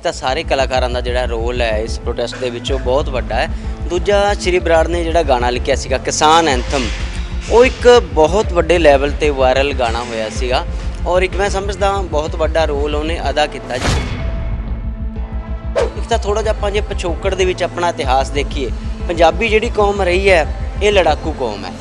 ਤਾਂ ਸਾਰੇ ਕਲਾਕਾਰਾਂ ਦਾ ਜਿਹੜਾ ਰੋਲ ਹੈ ਇਸ ਪ੍ਰੋਟੈਸਟ ਦੇ ਵਿੱਚ ਉਹ ਬਹੁਤ ਵੱਡਾ ਹੈ। ਦੂਜਾ ਸ਼੍ਰੀ ਬਰਾੜ ਨੇ ਜਿਹੜਾ ਗਾਣਾ ਲਿਖਿਆ ਸੀਗਾ ਕਿਸਾਨ ਐਂਥਮ, ਉਹ ਇੱਕ ਬਹੁਤ ਵੱਡੇ ਲੈਵਲ ਤੇ ਵਾਇਰਲ ਗਾਣਾ ਹੋਇਆ ਸੀਗਾ ਔਰ ਇੱਕ ਮੈਂ ਸਮਝਦਾ ਬਹੁਤ ਵੱਡਾ ਰੋਲ ਉਹਨੇ ਅਦਾ ਕੀਤਾ ਜੀ। ਇੱਕ ਤਾਂ ਥੋੜਾ ਜਿਹਾ ਆਪਾਂ ਜੇ ਪਿਛੋਕੜ ਦੇ ਵਿੱਚ ਆਪਣਾ ਇਤਿਹਾਸ ਦੇਖੀਏ, ਪੰਜਾਬੀ ਜਿਹੜੀ ਕੌਮ ਰਹੀ ਹੈ ਇਹ ਲੜਾਕੂ ਕੌਮ ਹੈ।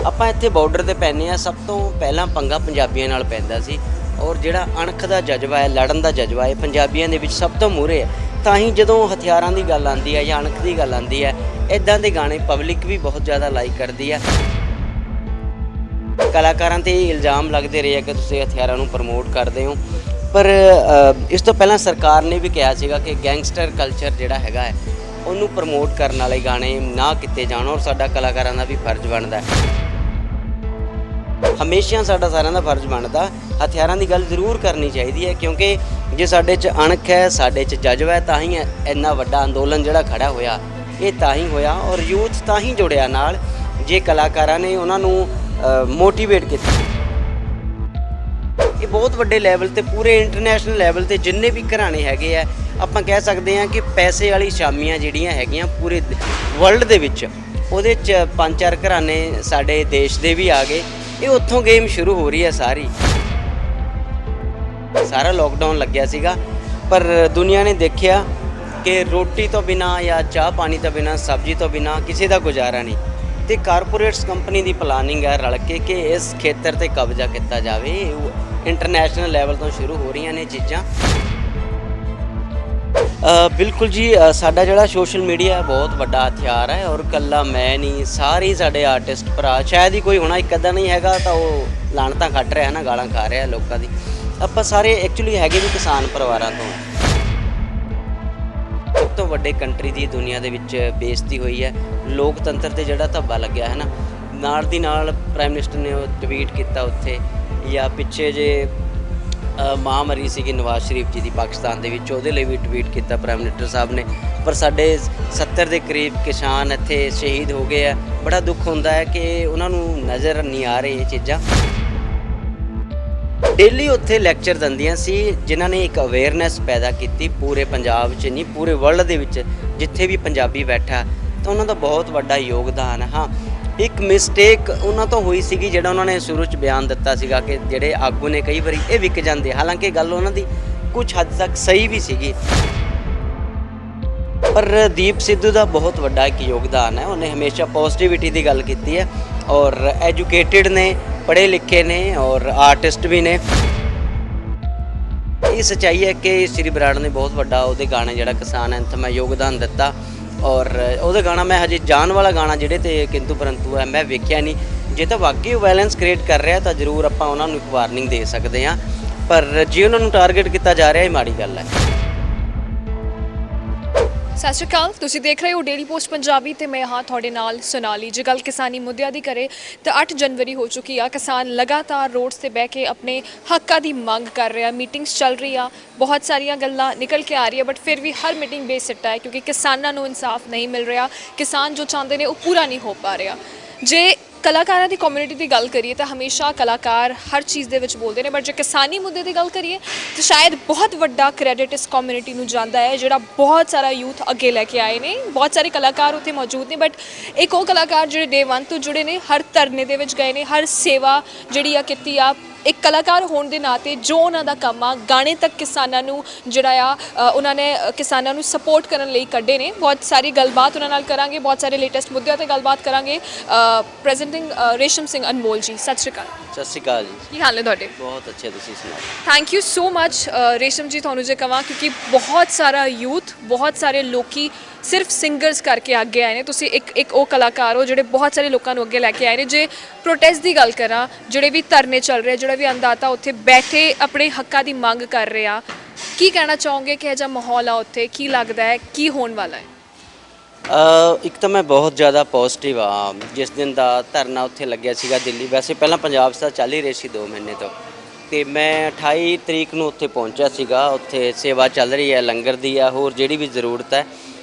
ਆਪਾਂ ਇੱਥੇ ਬਾਰਡਰ ਤੇ ਪੈਂਦੇ ਹਾਂ, ਸਭ ਤੋਂ ਪਹਿਲਾਂ ਪੰਗਾ ਪੰਜਾਬੀਆਂ ਨਾਲ ਪੈਂਦਾ ਸੀ ਔਰ ਜਿਹੜਾ ਅਣਖ ਦਾ ਜਜ਼ਬਾ ਹੈ, ਲੜਨ ਦਾ ਜਜ਼ਬਾ ਹੈ ਪੰਜਾਬੀਆਂ ਦੇ ਵਿੱਚ ਸਭ ਤੋਂ ਮੂਹਰੇ ਹੈ। ਤਾਂ ਹੀ ਜਦੋਂ ਹਥਿਆਰਾਂ ਦੀ ਗੱਲ ਆਉਂਦੀ ਹੈ ਜਾਂ ਅਣਖ ਦੀ ਗੱਲ ਆਉਂਦੀ ਹੈ, ਇੱਦਾਂ ਦੇ ਗਾਣੇ ਪਬਲਿਕ ਵੀ ਬਹੁਤ ਜ਼ਿਆਦਾ ਲਾਈਕ ਕਰਦੀ ਹੈ। ਕਲਾਕਾਰਾਂ 'ਤੇ ਇਲਜ਼ਾਮ ਲੱਗਦੇ ਰਹੇ ਕਿ ਤੁਸੀਂ ਹਥਿਆਰਾਂ ਨੂੰ ਪ੍ਰਮੋਟ ਕਰਦੇ ਹੋ, ਪਰ ਇਸ ਤੋਂ ਪਹਿਲਾਂ ਸਰਕਾਰ ਨੇ ਵੀ ਕਿਹਾ ਸੀਗਾ ਕਿ ਗੈਂਗਸਟਰ ਕਲਚਰ ਜਿਹੜਾ ਹੈਗਾ ਹੈ ਉਹਨੂੰ ਪ੍ਰਮੋਟ ਕਰਨ ਵਾਲੇ ਗਾਣੇ ਨਾ ਕੀਤੇ ਜਾਣ ਔਰ ਸਾਡਾ ਕਲਾਕਾਰਾਂ ਦਾ ਵੀ ਫਰਜ਼ ਬਣਦਾ ਹੈ। ਹਮੇਸ਼ਾ ਸਾਡਾ ਸਾਰਿਆਂ ਦਾ ਫਰਜ਼ ਬਣਦਾ ਹਥਿਆਰਾਂ ਦੀ ਗੱਲ ਜ਼ਰੂਰ ਕਰਨੀ ਚਾਹੀਦੀ ਹੈ, ਕਿਉਂਕਿ ਜੇ ਸਾਡੇ 'ਚ ਅਣਖ ਹੈ, ਸਾਡੇ 'ਚ ਜਜ਼ਬਾ ਹੈ, ਤਾਂ ਹੀ ਇੰਨਾ ਵੱਡਾ ਅੰਦੋਲਨ ਜਿਹੜਾ ਖੜਾ ਹੋਇਆ ਇਹ ਤਾਂ ਹੀ ਹੋਇਆ ਔਰ ਯੂਥ ਤਾਂ ਹੀ ਜੁੜਿਆ ਨਾਲ ਜੇ ਕਲਾਕਾਰਾਂ ਨੇ ਉਹਨਾਂ ਨੂੰ ਮੋਟੀਵੇਟ ਕੀਤਾ। ਇਹ ਬਹੁਤ ਵੱਡੇ ਲੈਵਲ ਤੇ ਪੂਰੇ ਇੰਟਰਨੈਸ਼ਨਲ ਲੈਵਲ ਤੇ ਜਿੰਨੇ ਵੀ ਘਰਾਣੇ ਹੈਗੇ ਆ, ਆਪਾਂ ਕਹਿ ਸਕਦੇ ਹਾਂ ਕਿ ਪੈਸੇ ਵਾਲੀ ਸ਼ਾਮੀਆਂ ਜਿਹੜੀਆਂ ਹੈਗੀਆਂ ਪੂਰੇ ਵਰਲਡ ਦੇ ਵਿੱਚ, ਉਹਦੇ 'ਚ 5-4 ਘਰਾਣੇ ਸਾਡੇ ਦੇਸ਼ ਦੇ ਵੀ ਆ ਗਏ। ਇਹ ਉੱਥੋਂ ਗੇਮ ਸ਼ੁਰੂ ਹੋ ਰਹੀ ਹੈ ਸਾਰੀ। ਸਾਰਾ ਲੋਕਡਾਊਨ ਲੱਗਿਆ ਸੀਗਾ ਪਰ ਦੁਨੀਆ ਨੇ ਦੇਖਿਆ ਕਿ ਰੋਟੀ ਤੋਂ ਬਿਨਾਂ ਜਾਂ ਚਾਹ ਪਾਣੀ ਤੋਂ ਬਿਨਾਂ, ਸਬਜ਼ੀ ਤੋਂ ਬਿਨਾਂ ਕਿਸੇ ਦਾ ਗੁਜ਼ਾਰਾ ਨਹੀਂ, ਤੇ ਕਾਰਪੋਰੇਟਸ ਕੰਪਨੀ ਦੀ ਪਲਾਨਿੰਗ ਹੈ ਰਲ ਕੇ ਕਿ ਇਸ ਖੇਤਰ ਤੇ ਕਬਜ਼ਾ ਕੀਤਾ ਜਾਵੇ। ਇੰਟਰਨੈਸ਼ਨਲ ਲੈਵਲ ਤੋਂ ਸ਼ੁਰੂ ਹੋ ਰਹੀਆਂ ਨੇ ਚੀਜ਼ਾਂ। ਬਿਲਕੁਲ ਜੀ, ਸਾਡਾ ਜਿਹੜਾ ਸੋਸ਼ਲ ਮੀਡੀਆ ਬਹੁਤ ਵੱਡਾ ਹਥਿਆਰ ਹੈ ਔਰ ਇਕੱਲਾ ਮੈਂ ਨਹੀਂ, ਸਾਰੇ ਸਾਡੇ ਆਰਟਿਸਟ ਭਰਾ, ਸ਼ਾਇਦ ਹੀ ਕੋਈ ਹੋਣਾ ਇੱਕ ਅੱਧਾ ਨਹੀਂ ਹੈਗਾ ਤਾਂ ਉਹ ਲਾਹਨਤਾਂ ਕੱਟ ਰਿਹਾ ਨਾ, ਗਾਲਾਂ ਖਾ ਰਿਹਾ ਲੋਕਾਂ ਦੀ। ਆਪਾਂ ਸਾਰੇ ਐਕਚੁਅਲੀ ਹੈਗੇ ਵੀ ਕਿਸਾਨ ਪਰਿਵਾਰਾਂ ਤੋਂ। ਸਭ ਤੋਂ ਵੱਡੇ ਕੰਟਰੀ ਦੀ ਦੁਨੀਆ ਦੇ ਵਿੱਚ ਬੇਇੱਜ਼ਤੀ ਹੋਈ ਹੈ, ਲੋਕਤੰਤਰ ਤੇ ਜਿਹੜਾ ਧੱਬਾ ਲੱਗਿਆ ਹੈ ਨਾ। ਨਾਲ ਦੀ ਨਾਲ ਪ੍ਰਾਈਮ ਮਿਨਿਸਟਰ ਨੇ ਉਹ ਟਵੀਟ ਕੀਤਾ ਉੱਥੇ, ਜਾਂ ਪਿੱਛੇ ਜੇ ਮਾਂ ਮਰੀ ਸੀਗੀ ਨਵਾਜ਼ ਸ਼ਰੀਫ ਜੀ ਦੀ ਪਾਕਿਸਤਾਨ ਦੇ ਵਿੱਚ, ਉਹਦੇ ਲਈ ਵੀ ਟਵੀਟ ਕੀਤਾ ਪ੍ਰਾਈਮ ਮਿਨਿਸਟਰ ਸਾਹਿਬ ਨੇ। ਪਰ ਸਾਡੇ 70 ਦੇ ਕਰੀਬ ਕਿਸਾਨ ਇੱਥੇ ਸ਼ਹੀਦ ਹੋ ਗਏ ਆ। ਬੜਾ ਦੁੱਖ ਹੁੰਦਾ ਹੈ ਕਿ ਉਹਨਾਂ ਨੂੰ ਨਜ਼ਰ ਨਹੀਂ ਆ ਰਹੀ ਇਹ ਚੀਜ਼ਾਂ। ਡੇਲੀ ਉੱਥੇ ਲੈਕਚਰ ਦਿੰਦੀਆਂ ਸੀ ਜਿਨ੍ਹਾਂ ਨੇ ਇੱਕ ਅਵੇਅਰਨੈਸ ਪੈਦਾ ਕੀਤੀ ਪੂਰੇ ਪੰਜਾਬ 'ਚ ਨਹੀਂ, ਪੂਰੇ ਵਰਲਡ ਦੇ ਵਿੱਚ ਜਿੱਥੇ ਵੀ ਪੰਜਾਬੀ ਬੈਠਾ ਤਾਂ ਉਹਨਾਂ ਦਾ ਬਹੁਤ ਵੱਡਾ ਯੋਗਦਾਨ ਹੈ। ਹਾਂ, ਇੱਕ ਮਿਸਟੇਕ ਉਹਨਾਂ ਤੋਂ ਹੋਈ ਸੀਗੀ, ਜਿਹੜਾ ਉਹਨਾਂ ਨੇ ਸ਼ੁਰੂ 'ਚ ਬਿਆਨ ਦਿੱਤਾ ਸੀਗਾ ਕਿ ਜਿਹੜੇ ਆਗੂ ਨੇ ਕਈ ਵਾਰੀ ਇਹ ਵਿਕ ਜਾਂਦੇ, ਹਾਲਾਂਕਿ ਗੱਲ ਉਹਨਾਂ ਦੀ ਕੁਝ ਹੱਦ ਤੱਕ ਸਹੀ ਵੀ ਸੀਗੀ। ਪਰ ਦੀਪ ਸਿੱਧੂ ਦਾ ਬਹੁਤ ਵੱਡਾ ਇੱਕ ਯੋਗਦਾਨ ਹੈ, ਉਹਨੇ ਹਮੇਸ਼ਾ ਪੋਜ਼ਿਟਿਵਿਟੀ ਦੀ ਗੱਲ ਕੀਤੀ ਹੈ ਔਰ ਐਜੂਕੇਟਿਡ ਨੇ, ਪੜ੍ਹੇ ਲਿਖੇ ਨੇ ਔਰ ਆਰਟਿਸਟ ਵੀ ਨੇ। ਇਹ ਸੱਚਾਈ ਹੈ ਕਿ ਸ਼੍ਰੀ ਬਰਾੜ ਨੇ ਬਹੁਤ ਵੱਡਾ ਉਹਦੇ ਗਾਣੇ ਜਿਹੜਾ ਕਿਸਾਨ ਐਂਥਮ ਹੈ ਯੋਗਦਾਨ ਦਿੱਤਾ ਔਰ ਉਹਦਾ ਗਾਣਾ ਮੈਂ ਹਜੇ ਜਾਨ ਵਾਲਾ ਗਾਣਾ ਜਿਹੜੇ ਤੇ ਕਿੰਤੂ ਪਰੰਤੂ ਹੈ ਮੈਂ ਵੇਖਿਆ ਨਹੀਂ। ਜੇ ਤਾਂ ਵਾਕਈ ਵਾਇਲੈਂਸ ਕ੍ਰੀਏਟ ਕਰ ਰਿਹਾ ਤਾਂ ਜ਼ਰੂਰ ਆਪਾਂ ਉਹਨਾਂ ਨੂੰ ਇੱਕ ਵਾਰਨਿੰਗ ਦੇ ਸਕਦੇ ਹਾਂ, ਪਰ ਜੇ ਉਹਨਾਂ ਨੂੰ ਟਾਰਗੇਟ ਕੀਤਾ ਜਾ ਰਿਹਾ ਇਹ ਮਾੜੀ ਗੱਲ ਹੈ। ਸਤਿ ਸ਼੍ਰੀ ਅਕਾਲ, ਤੁਸੀਂ ਦੇਖ ਰਹੇ ਹੋ ਡੇਲੀ ਪੋਸਟ ਪੰਜਾਬੀ ਤੇ ਮੈਂ ਹਾਂ ਤੁਹਾਡੇ ਨਾਲ ਸੋਨਾਲੀ। ਜੇ ਗੱਲ ਕਿਸਾਨੀ ਮੁੱਦਿਆਂ ਦੀ ਕਰੇ ਤਾਂ 8 ਜਨਵਰੀ ਹੋ ਚੁੱਕੀ ਆ, ਕਿਸਾਨ ਲਗਾਤਾਰ ਰੋਡਸ ਤੇ ਬਹਿ ਕੇ ਆਪਣੇ ਹੱਕਾਂ ਦੀ ਮੰਗ ਕਰ ਰਿਹਾ। ਮੀਟਿੰਗਸ ਚੱਲ ਰਹੀ ਆ, ਬਹੁਤ ਸਾਰੀਆਂ ਗੱਲਾਂ ਨਿਕਲ ਕੇ ਆ ਰਹੀ ਹੈ, ਬਟ ਫਿਰ ਵੀ ਹਰ ਮੀਟਿੰਗ ਬੇਸਿੱਟਾ ਹੈ ਕਿਉਂਕਿ ਕਿਸਾਨਾਂ ਨੂੰ ਇਨਸਾਫ ਨਹੀਂ ਮਿਲ ਰਿਹਾ। ਕਿਸਾਨ ਜੋ ਚਾਹੁੰਦੇ ਨੇ ਉਹ ਪੂਰਾ ਨਹੀਂ ਹੋ ਪਾ ਰਿਹਾ। ਜੇ ਕਲਾਕਾਰਾਂ ਦੀ ਕਮਿਊਨਿਟੀ ਦੀ ਗੱਲ ਕਰੀਏ ਤਾਂ ਹਮੇਸ਼ਾ ਕਲਾਕਾਰ ਹਰ ਚੀਜ਼ ਦੇ ਵਿੱਚ ਬੋਲਦੇ ਨੇ, ਬਟ ਜੇ ਕਿਸਾਨੀ ਮੁੱਦੇ ਦੀ ਗੱਲ ਕਰੀਏ ਤਾਂ ਸ਼ਾਇਦ ਬਹੁਤ ਵੱਡਾ ਕ੍ਰੈਡਿਟ ਇਸ ਕਮਿਊਨਿਟੀ ਨੂੰ ਜਾਂਦਾ ਹੈ, ਜਿਹੜਾ ਬਹੁਤ ਸਾਰਾ ਯੂਥ ਅੱਗੇ ਲੈ ਕੇ ਆਏ ਨੇ। ਬਹੁਤ ਸਾਰੇ ਕਲਾਕਾਰ ਉੱਥੇ ਮੌਜੂਦ ਨੇ, ਬਟ ਇੱਕ ਉਹ ਕਲਾਕਾਰ ਜਿਹੜੇ ਡੇ 1 ਤੋਂ ਜੁੜੇ ਨੇ, ਹਰ ਧਰਨੇ ਦੇ ਵਿੱਚ ਗਏ ਨੇ, ਹਰ ਸੇਵਾ ਜਿਹੜੀ ਆ ਕੀਤੀ ਆ। ਇੱਕ ਕਲਾਕਾਰ ਹੋਣ ਦੇ ਨਾਤੇ ਜੋ ਉਹਨਾਂ ਦਾ ਕੰਮ ਆ, ਗਾਣੇ ਤੱਕ ਕਿਸਾਨਾਂ ਨੂੰ ਜਿਹੜਾ ਆ ਉਹਨਾਂ ਨੇ ਕਿਸਾਨਾਂ ਨੂੰ ਸਪੋਰਟ ਕਰਨ ਲਈ ਕੱਢੇ ਨੇ। ਬਹੁਤ ਸਾਰੀ ਗੱਲਬਾਤ ਉਹਨਾਂ ਨਾਲ ਕਰਾਂਗੇ, ਬਹੁਤ ਸਾਰੇ ਲੇਟੈਸਟ ਮੁੱਦਿਆਂ 'ਤੇ ਗੱਲਬਾਤ ਕਰਾਂਗੇ। ਪ੍ਰੈਜ਼ੈਂਟਿੰਗ ਰੇਸ਼ਮ ਸਿੰਘ ਅਨਮੋਲ ਜੀ, ਸਤਿ ਸ਼੍ਰੀ ਅਕਾਲ। ਸਤਿ ਸ਼੍ਰੀ ਅਕਾਲ ਜੀ, ਕੀ ਹਾਲ ਨੇ ਤੁਹਾਡੇ? ਬਹੁਤ ਅੱਛੇ, ਤੁਸੀਂ ਸੁਣਾਓ? Thank you so much Resham ji. ਤੁਹਾਨੂੰ ਜੇ ਕਹਾਂ ਕਿਉਂਕਿ ਬਹੁਤ ਸਾਰਾ ਯੂਥ, ਬਹੁਤ ਸਾਰੇ ਲੋਕੀ ਸਿਰਫ ਸਿੰਗਰਸ ਕਰਕੇ ਅੱਗੇ ਆਏ ਨੇ, ਤੁਸੀਂ ਇੱਕ ਉਹ ਕਲਾਕਾਰ ਹੋ ਜਿਹੜੇ ਬਹੁਤ ਸਾਰੇ ਲੋਕਾਂ ਨੂੰ ਅੱਗੇ ਲੈ ਕੇ ਆਏ ਨੇ। ਜੇ ਪ੍ਰੋਟੈਸਟ ਦੀ ਗੱਲ ਕਰਾਂ, ਜਿਹੜੇ ਵੀ ਧਰਨੇ ਚੱਲ ਰਹੇ, ਜਿਹੜਾ ਵੀ ਅੰਦਾਤਾ ਉੱਥੇ ਬੈਠੇ ਆਪਣੇ ਹੱਕਾਂ ਦੀ ਮੰਗ ਕਰ ਰਹੇ ਆ, ਕੀ ਕਹਿਣਾ ਚਾਹੋਗੇ? ਕਿਹੋ ਜਿਹਾ ਮਾਹੌਲ ਆ ਉੱਥੇ? ਕੀ ਲੱਗਦਾ ਹੈ ਕੀ ਹੋਣ ਵਾਲਾ ਹੈ? ਇੱਕ ਤਾਂ ਮੈਂ ਬਹੁਤ ਜ਼ਿਆਦਾ ਪੋਜ਼ਿਟਿਵ ਆ। ਜਿਸ ਦਿਨ ਦਾ ਧਰਨਾ ਉੱਥੇ ਲੱਗਿਆ ਸੀਗਾ ਦਿੱਲੀ, ਵੈਸੇ ਪਹਿਲਾਂ ਪੰਜਾਬ 'ਚ ਤਾਂ ਚੱਲ ਹੀ ਰਹੀ ਸੀ 2 ਮਹੀਨੇ ਤੋਂ, ਤੇ ਮੈਂ 28 ਤਰੀਕ ਨੂੰ ਉੱਥੇ ਪਹੁੰਚਿਆ ਸੀਗਾ। ਉੱਥੇ ਸੇਵਾ ਚੱਲ ਰਹੀ ਹੈ, ਲੰਗਰ ਦੀ ਆ, ਹੋਰ ਜਿਹੜੀ ਵੀ ਜ਼ਰੂਰਤ ਹੈ।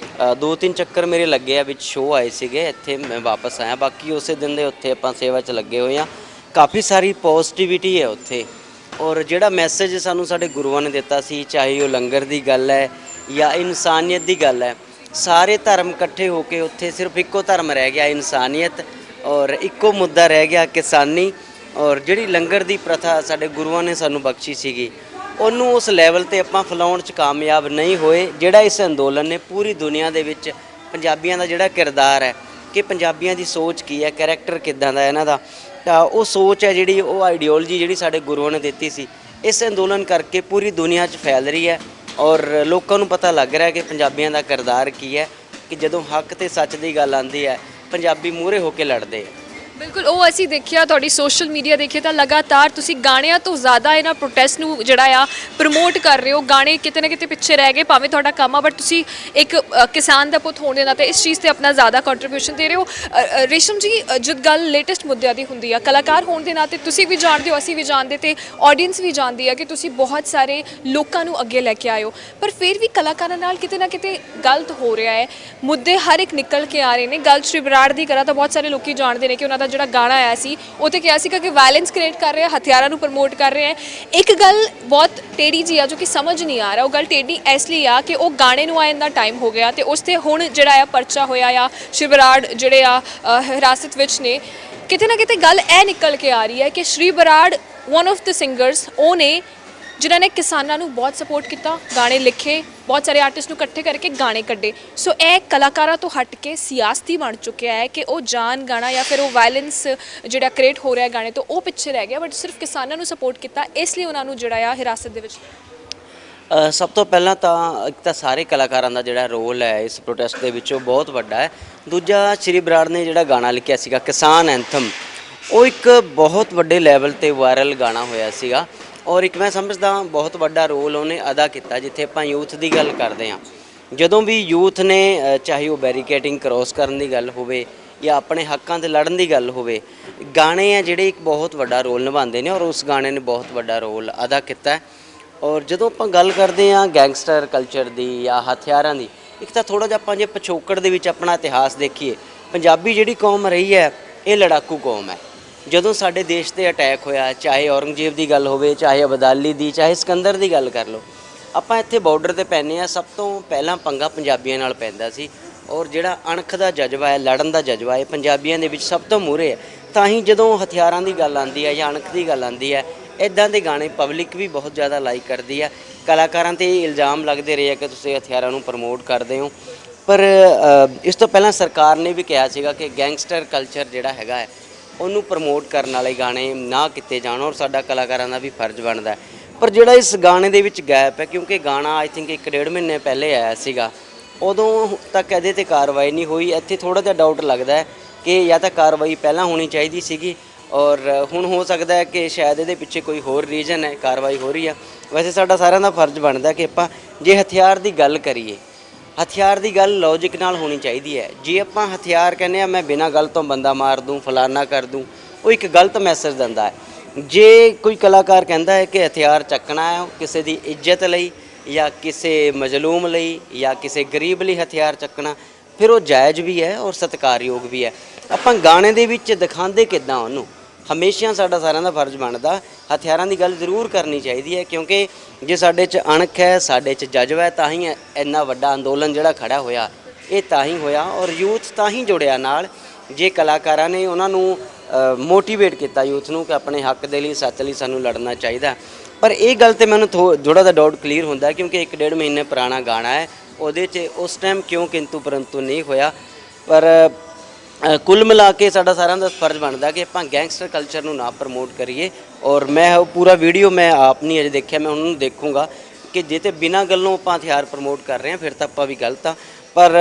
2-3 ਚੱਕਰ ਮੇਰੇ ਲੱਗੇ ਆ, ਵਿੱਚ ਸ਼ੋਅ ਆਏ ਸੀਗੇ, ਇੱਥੇ ਮੈਂ ਵਾਪਸ ਆਇਆ। ਬਾਕੀ ਉਸੇ ਦਿਨ ਦੇ ਉੱਥੇ ਆਪਾਂ ਸੇਵਾ 'ਚ ਲੱਗੇ ਹੋਏ ਹਾਂ। ਕਾਫੀ ਸਾਰੀ ਪੋਜ਼ਿਟਿਵਿਟੀ ਹੈ ਉੱਥੇ ਔਰ ਜਿਹੜਾ ਮੈਸੇਜ ਸਾਨੂੰ ਸਾਡੇ ਗੁਰੂਆਂ ਨੇ ਦਿੱਤਾ ਸੀ, ਚਾਹੇ ਉਹ ਲੰਗਰ ਦੀ ਗੱਲ ਹੈ ਜਾਂ ਇਨਸਾਨੀਅਤ ਦੀ ਗੱਲ ਹੈ, ਸਾਰੇ ਧਰਮ ਇਕੱਠੇ ਹੋ ਕੇ ਉੱਥੇ ਸਿਰਫ ਇੱਕੋ ਧਰਮ ਰਹਿ ਗਿਆ, ਇਨਸਾਨੀਅਤ, ਔਰ ਇੱਕੋ ਮੁੱਦਾ ਰਹਿ ਗਿਆ, ਕਿਸਾਨੀ। ਔਰ ਜਿਹੜੀ ਲੰਗਰ ਦੀ ਪ੍ਰਥਾ ਸਾਡੇ ਗੁਰੂਆਂ ਨੇ ਸਾਨੂੰ ਬਖਸ਼ੀ ਸੀਗੀ, ਉਹਨੂੰ ਉਸ ਲੈਵਲ ਤੇ ਆਪਾਂ ਫੈਲਾਉਣ 'ਚ ਕਾਮਯਾਬ ਨਹੀਂ ਹੋਏ। ਜਿਹੜਾ ਇਸ ਅੰਦੋਲਨ ਨੇ ਪੂਰੀ ਦੁਨੀਆ ਦੇ ਵਿੱਚ ਪੰਜਾਬੀਆਂ ਦਾ ਜਿਹੜਾ ਕਿਰਦਾਰ ਹੈ, ਕਿ ਪੰਜਾਬੀਆਂ ਦੀ ਸੋਚ ਕੀ ਹੈ, ਕੈਰੈਕਟਰ ਕਿੱਦਾਂ ਦਾ ਇਹਨਾਂ ਦਾ, ਤਾਂ ਉਹ ਸੋਚ ਹੈ ਜਿਹੜੀ, ਉਹ ਆਈਡੀਓਲੋਜੀ ਜਿਹੜੀ ਸਾਡੇ ਗੁਰੂਆਂ ਨੇ ਦਿੱਤੀ ਸੀ, ਇਸ ਅੰਦੋਲਨ ਕਰਕੇ ਪੂਰੀ ਦੁਨੀਆ 'ਚ ਫੈਲ ਰਹੀ ਹੈ। ਔਰ ਲੋਕਾਂ ਨੂੰ ਪਤਾ ਲੱਗ ਰਿਹਾ ਕਿ ਪੰਜਾਬੀਆਂ ਦਾ ਕਿਰਦਾਰ ਕੀ ਹੈ, ਕਿ ਜਦੋਂ ਹੱਕ ਤੇ ਸੱਚ ਦੀ ਗੱਲ ਆਉਂਦੀ ਹੈ, ਪੰਜਾਬੀ ਮੂਹਰੇ ਹੋ ਕੇ ਲੜਦੇ ਆ। ਬਿਲਕੁਲ, ਉਹ ਅਸੀਂ ਦੇਖਿਆ ਤੁਹਾਡੀ ਸੋਸ਼ਲ ਮੀਡੀਆ ਦੇਖੇ ਤਾਂ ਲਗਾਤਾਰ ਤੁਸੀਂ ਗਾਣਿਆਂ ਤੋਂ ਜ਼ਿਆਦਾ ਇਹਨਾਂ ਪ੍ਰੋਟੈਸਟ ਨੂੰ ਜਿਹੜਾ ਆ ਪ੍ਰਮੋਟ ਕਰ ਰਹੇ ਹੋ। ਗਾਣੇ ਕਿਤੇ ਨਾ ਕਿਤੇ ਪਿੱਛੇ ਰਹਿ ਗਏ, ਭਾਵੇਂ ਤੁਹਾਡਾ ਕੰਮ ਆ, ਬਟ ਤੁਸੀਂ ਇੱਕ ਕਿਸਾਨ ਦਾ ਪੁੱਤ ਹੋਣ ਦੇ ਨਾਤੇ ਇਸ ਚੀਜ਼ ਤੇ ਆਪਣਾ ਜ਼ਿਆਦਾ ਕੰਟਰੀਬਿਊਸ਼ਨ ਦੇ ਰਹੇ ਹੋ। ਰੇਸ਼ਮ ਜੀ, ਜਦ ਗੱਲ ਲੇਟੈਸਟ ਮੁੱਦਿਆਂ ਦੀ ਹੁੰਦੀ ਆ, ਕਲਾਕਾਰ ਹੋਣ ਦੇ ਨਾਤੇ ਤੁਸੀਂ ਵੀ ਜਾਣਦੇ ਹੋ, ਅਸੀਂ ਵੀ ਜਾਣਦੇ, ਤੇ ਆਡੀਅנס ਵੀ ਜਾਣਦੀ ਹੈ ਕਿ ਤੁਸੀਂ ਬਹੁਤ ਸਾਰੇ ਲੋਕਾਂ ਨੂੰ ਅੱਗੇ ਲੈ ਕੇ ਆਏ ਹੋ, ਪਰ ਫਿਰ ਵੀ ਕਲਾਕਾਰਾਂ ਨਾਲ ਕਿਤੇ ਨਾ ਕਿਤੇ ਗਲਤ ਹੋ ਰਿਹਾ ਹੈ। ਮੁੱਦੇ ਹਰ ਇੱਕ ਨਿਕਲ ਕੇ ਆ ਰਹੇ ਨੇ। ਗੱਲ ਸ਼੍ਰੀ ਬਰਾੜ ਦੀ ਕਰਾਂ ਤਾਂ ਬਹੁਤ ਸਾਰੇ ਲੋਕੀ ਜਾਣਦੇ ਨੇ ਕਿ ਉਹਨਾਂ ਦਾ ਜਿਹੜਾ ਗਾਣਾ ਆਇਆ ਸੀ ਉਹ ਤੇ ਕਿਹਾ ਸੀਗਾ ਕਿ ਵਾਇਲੈਂਸ ਕ੍ਰੀਏਟ ਕਰ ਰਿਹਾ, ਹਥਿਆਰਾਂ ਨੂੰ ਪ੍ਰਮੋਟ ਕਰ ਰਿਹਾ ਹੈ। ਇੱਕ ਗੱਲ ਬਹੁਤ ਟੇੜੀ ਜੀ ਆ ਜੋ ਕਿ ਸਮਝ ਨਹੀਂ ਆ ਰਿਹਾ, ਉਹ ਗੱਲ ਟੇੜੀ ਇਸ ਲਈ ਆ ਕਿ ਉਹ ਗਾਣੇ ਨੂੰ ਆਉਣ ਦਾ ਟਾਈਮ ਹੋ ਗਿਆ ਤੇ ਉਸ ਤੇ ਹੁਣ ਜਿਹੜਾ ਆ ਪਰਚਾ ਹੋਇਆ ਆ, ਸ਼੍ਰੀ ਬਰਾੜ ਜਿਹੜੇ ਆ ਹਿਰਾਸਤ ਵਿੱਚ ਨੇ। ਕਿਤੇ ਨਾ ਕਿਤੇ ਗੱਲ ਇਹ ਨਿਕਲ ਕੇ ਆ ਰਹੀ ਹੈ ਕਿ Shri Brar one of the singers ਉਹ ਨੇ ਜਿਨ੍ਹਾਂ ਨੇ ਕਿਸਾਨਾਂ ਨੂੰ ਬਹੁਤ ਸਪੋਰਟ ਕੀਤਾ, ਗਾਣੇ ਲਿਖੇ, ਬਹੁਤ ਸਾਰੇ ਆਰਟਿਸਟ ਨੂੰ ਇਕੱਠੇ ਕਰਕੇ ਗਾਣੇ ਕੱਢੇ। ਸੋ ਇਹ ਕਲਾਕਾਰਾਂ ਤੋਂ ਹਟ ਕੇ ਸਿਆਸਤੀ ਬਣ ਚੁੱਕਿਆ ਹੈ ਕਿ ਉਹ ਜਾਨ ਗਾਣਾ ਜਾਂ ਫਿਰ ਉਹ ਵਾਇਲੈਂਸ ਜਿਹੜਾ ਕ੍ਰੀਏਟ ਹੋ ਰਿਹਾ ਗਾਣੇ ਤੋਂ, ਉਹ ਪਿੱਛੇ ਰਹਿ ਗਿਆ, ਬਟ ਸਿਰਫ ਕਿਸਾਨਾਂ ਨੂੰ ਸਪੋਰਟ ਕੀਤਾ, ਇਸ ਲਈ ਉਹਨਾਂ ਨੂੰ ਜਿਹੜਾ ਆ ਹਿਰਾਸਤ ਦੇ ਵਿੱਚ। ਸਭ ਤੋਂ ਪਹਿਲਾਂ ਤਾਂ ਇੱਕ ਤਾਂ ਸਾਰੇ ਕਲਾਕਾਰਾਂ ਦਾ ਜਿਹੜਾ ਰੋਲ ਹੈ ਇਸ ਪ੍ਰੋਟੈਸਟ ਦੇ ਵਿੱਚ ਉਹ ਬਹੁਤ ਵੱਡਾ ਹੈ। ਦੂਜਾ, ਸ਼੍ਰੀ ਬਰਾੜ ਨੇ ਜਿਹੜਾ ਗਾਣਾ ਲਿਖਿਆ ਸੀਗਾ ਕਿਸਾਨ ਐਂਥਮ, ਉਹ ਇੱਕ ਬਹੁਤ ਵੱਡੇ ਲੈਵਲ ਤੇ ਵਾਇਰਲ ਗਾਣਾ ਹੋਇਆ ਸੀਗਾ, ਔਰ ਇੱਕ ਮੈਂ ਸਮਝਦਾ ਬਹੁਤ ਵੱਡਾ ਰੋਲ ਉਹਨੇ ਅਦਾ ਕੀਤਾ। ਜਿੱਥੇ ਆਪਾਂ ਯੂਥ ਦੀ ਗੱਲ ਕਰਦੇ ਹਾਂ, ਜਦੋਂ ਵੀ ਯੂਥ ਨੇ ਚਾਹੇ ਉਹ ਬੈਰੀਕੇਡਿੰਗ ਕ੍ਰੋਸ ਕਰਨ ਦੀ ਗੱਲ ਹੋਵੇ ਜਾਂ ਆਪਣੇ ਹੱਕਾਂ 'ਤੇ ਲੜਨ ਦੀ ਗੱਲ ਹੋਵੇ, ਗਾਣੇ ਆ ਜਿਹੜੇ ਇੱਕ ਬਹੁਤ ਵੱਡਾ ਰੋਲ ਨਿਭਾਉਂਦੇ ਨੇ, ਔਰ ਉਸ ਗਾਣੇ ਨੇ ਬਹੁਤ ਵੱਡਾ ਰੋਲ ਅਦਾ ਕੀਤਾ। ਔਰ ਜਦੋਂ ਆਪਾਂ ਗੱਲ ਕਰਦੇ ਹਾਂ ਗੈਂਗਸਟਰ ਕਲਚਰ ਦੀ ਜਾਂ ਹਥਿਆਰਾਂ ਦੀ, ਇੱਕ ਤਾਂ ਥੋੜ੍ਹਾ ਜਿਹਾ ਆਪਾਂ ਜੇ ਪਿਛੋਕੜ ਦੇ ਵਿੱਚ ਆਪਣਾ ਇਤਿਹਾਸ ਦੇਖੀਏ, ਪੰਜਾਬੀ ਜਿਹੜੀ ਕੌਮ ਰਹੀ ਹੈ ਇਹ ਲੜਾਕੂ ਕੌਮ ਹੈ। ਜਦੋਂ ਸਾਡੇ ਦੇਸ਼ 'ਤੇ ਅਟੈਕ ਹੋਇਆ, ਚਾਹੇ ਔਰੰਗਜ਼ੇਬ ਦੀ ਗੱਲ ਹੋਵੇ, ਚਾਹੇ ਅਬਦਾਲੀ ਦੀ, ਚਾਹੇ ਸਿਕੰਦਰ ਦੀ ਗੱਲ ਕਰ ਲਓ, ਆਪਾਂ ਇੱਥੇ ਬਾਰਡਰ 'ਤੇ ਪੈਂਦੇ ਹਾਂ, ਸਭ ਤੋਂ ਪਹਿਲਾਂ ਪੰਗਾ ਪੰਜਾਬੀਆਂ ਨਾਲ ਪੈਂਦਾ ਸੀ। ਔਰ ਜਿਹੜਾ ਅਣਖ ਦਾ ਜਜ਼ਬਾ ਹੈ, ਲੜਨ ਦਾ ਜਜ਼ਬਾ ਹੈ, ਪੰਜਾਬੀਆਂ ਦੇ ਵਿੱਚ ਸਭ ਤੋਂ ਮੂਹਰੇ ਹੈ। ਤਾਂ ਹੀ ਜਦੋਂ ਹਥਿਆਰਾਂ ਦੀ ਗੱਲ ਆਉਂਦੀ ਹੈ ਜਾਂ ਅਣਖ ਦੀ ਗੱਲ ਆਉਂਦੀ ਹੈ, ਇੱਦਾਂ ਦੇ ਗਾਣੇ ਪਬਲਿਕ ਵੀ ਬਹੁਤ ਜ਼ਿਆਦਾ ਲਾਈਕ ਕਰਦੀ ਹੈ। ਕਲਾਕਾਰਾਂ 'ਤੇ ਇਲਜ਼ਾਮ ਲੱਗਦੇ ਰਹੇ ਆ ਕਿ ਤੁਸੀਂ ਹਥਿਆਰਾਂ ਨੂੰ ਪ੍ਰਮੋਟ ਕਰਦੇ ਹੋ, ਪਰ ਇਸ ਤੋਂ ਪਹਿਲਾਂ ਸਰਕਾਰ ਨੇ ਵੀ ਕਿਹਾ ਸੀਗਾ ਕਿ ਗੈਂਗਸਟਰ ਕਲਚਰ ਜਿਹੜਾ ਹੈਗਾ ਹੈ ਉਹਨੂੰ ਪ੍ਰਮੋਟ ਕਰਨ ਵਾਲੇ ਗਾਣੇ ਨਾ ਕੀਤੇ ਜਾਣ, ਔਰ ਸਾਡਾ ਕਲਾਕਾਰਾਂ ਦਾ ਵੀ ਫਰਜ਼ ਬਣਦਾ ਹੈ। ਪਰ ਜਿਹੜਾ ਇਸ ਗਾਣੇ ਦੇ ਵਿੱਚ ਗੈਪ ਹੈ, ਕਿਉਂਕਿ ਗਾਣਾ ਆਈ ਥਿੰਕ 1-1.5 ਮਹੀਨੇ ਪਹਿਲੇ ਆਇਆ ਸੀਗਾ, ਉਦੋਂ ਤੱਕ ਇਹਦੇ 'ਤੇ ਕਾਰਵਾਈ ਨਹੀਂ ਹੋਈ। ਇੱਥੇ ਥੋੜ੍ਹਾ ਜਿਹਾ ਡਾਊਟ ਲੱਗਦਾ ਹੈ ਕਿ ਜਾਂ ਤਾਂ ਕਾਰਵਾਈ ਪਹਿਲਾਂ ਹੋਣੀ ਚਾਹੀਦੀ ਸੀਗੀ, ਔਰ ਹੁਣ ਹੋ ਸਕਦਾ ਹੈ ਕਿ ਸ਼ਾਇਦ ਇਹਦੇ ਪਿੱਛੇ ਕੋਈ ਹੋਰ ਰੀਜ਼ਨ ਹੈ, ਕਾਰਵਾਈ ਹੋ ਰਹੀ ਆ। ਵੈਸੇ ਸਾਡਾ ਸਾਰਿਆਂ ਦਾ ਫਰਜ਼ ਬਣਦਾ ਕਿ ਆਪਾਂ ਜੇ ਹਥਿਆਰ ਦੀ ਗੱਲ ਕਰੀਏ, ਹਥਿਆਰ ਦੀ ਗੱਲ ਲੌਜਿਕ ਨਾਲ ਹੋਣੀ ਚਾਹੀਦੀ ਹੈ। ਜੇ ਆਪਾਂ ਹਥਿਆਰ ਕਹਿੰਦੇ ਆ ਮੈਂ ਬਿਨਾਂ ਗੱਲ ਤੋਂ ਬੰਦਾ ਮਾਰ ਦੂੰ, ਫਲਾਨਾ ਕਰ ਦੂੰ, ਉਹ ਇੱਕ ਗਲਤ ਮੈਸੇਜ ਦਿੰਦਾ ਹੈ। ਜੇ ਕੋਈ ਕਲਾਕਾਰ ਕਹਿੰਦਾ ਹੈ ਕਿ ਹਥਿਆਰ ਚੱਕਣਾ ਹੈ ਕਿਸੇ ਦੀ ਇੱਜ਼ਤ ਲਈ ਜਾਂ ਕਿਸੇ ਮਜ਼ਲੂਮ ਲਈ ਜਾਂ ਕਿਸੇ ਗਰੀਬ ਲਈ ਹਥਿਆਰ ਚੱਕਣਾ, ਫਿਰ ਉਹ ਜਾਇਜ਼ ਵੀ ਹੈ ਔਰ ਸਤਿਕਾਰਯੋਗ ਵੀ ਹੈ। ਆਪਾਂ ਗਾਣੇ ਦੇ ਵਿੱਚ ਦਿਖਾਉਂਦੇ ਕਿੱਦਾਂ ਉਹਨੂੰ, ਹਮੇਸ਼ਾ ਸਾਡਾ ਸਾਰਿਆਂ ਦਾ ਫਰਜ਼ ਬਣਦਾ ਹਥਿਆਰਾਂ ਦੀ ਗੱਲ ਜ਼ਰੂਰ ਕਰਨੀ ਚਾਹੀਦੀ ਹੈ, ਕਿਉਂਕਿ ਜੇ ਸਾਡੇ 'ਚ ਅਣਖ ਹੈ, ਸਾਡੇ 'ਚ ਜਜ਼ਬਾ ਹੈ, ਤਾਂ ਹੀ ਇੰਨਾ ਵੱਡਾ ਅੰਦੋਲਨ ਜਿਹੜਾ ਖੜਾ ਹੋਇਆ ਇਹ ਤਾਂ ਹੀ ਹੋਇਆ, ਔਰ ਯੂਥ ਤਾਂ ਹੀ ਜੁੜਿਆ ਨਾਲ। ਜੇ ਕਲਾਕਾਰਾਂ ਨੇ ਉਹਨਾਂ ਨੂੰ ਮੋਟੀਵੇਟ ਕੀਤਾ ਯੂਥ ਨੂੰ ਕਿ ਆਪਣੇ ਹੱਕ ਦੇ ਲਈ, ਸੱਚ ਲਈ ਸਾਨੂੰ ਲੜਨਾ ਚਾਹੀਦਾ। ਪਰ ਇਹ ਗੱਲ 'ਤੇ ਮੈਨੂੰ ਥੋੜ੍ਹਾ ਜਿਹਾ ਡਾਊਟ ਕਲੀਅਰ ਹੁੰਦਾ, ਕਿਉਂਕਿ 1-1.5 ਮਹੀਨੇ ਪੁਰਾਣਾ ਗਾਣਾ ਹੈ, ਉਹਦੇ 'ਚ ਉਸ ਟਾਈਮ ਕਿਉਂ ਕਿੰਤੂ ਪਰੰਤੂ ਨਹੀਂ ਹੋਇਆ। ਪਰ ਕੁੱਲ ਮਿਲਾ ਕੇ ਸਾਡਾ ਸਾਰਿਆਂ ਦਾ ਫਰਜ਼ ਬਣਦਾ ਕਿ ਆਪਾਂ ਗੈਂਗਸਟਰ ਕਲਚਰ ਨੂੰ ਨਾ ਪ੍ਰਮੋਟ ਕਰੀਏ। ਔਰ ਮੈਂ ਉਹ ਪੂਰਾ ਵੀਡੀਓ ਮੈਂ ਆਪ ਨਹੀਂ ਅਜੇ ਦੇਖਿਆ, ਮੈਂ ਉਹਨਾਂ ਨੂੰ ਦੇਖੂੰਗਾ ਕਿ ਜੇ ਤੇ ਬਿਨਾਂ ਗੱਲੋਂ ਆਪਾਂ ਹਥਿਆਰ ਪ੍ਰਮੋਟ ਕਰ ਰਹੇ ਹਾਂ ਫਿਰ ਤਾਂ ਆਪਾਂ ਵੀ ਗਲਤ ਆ। ਪਰ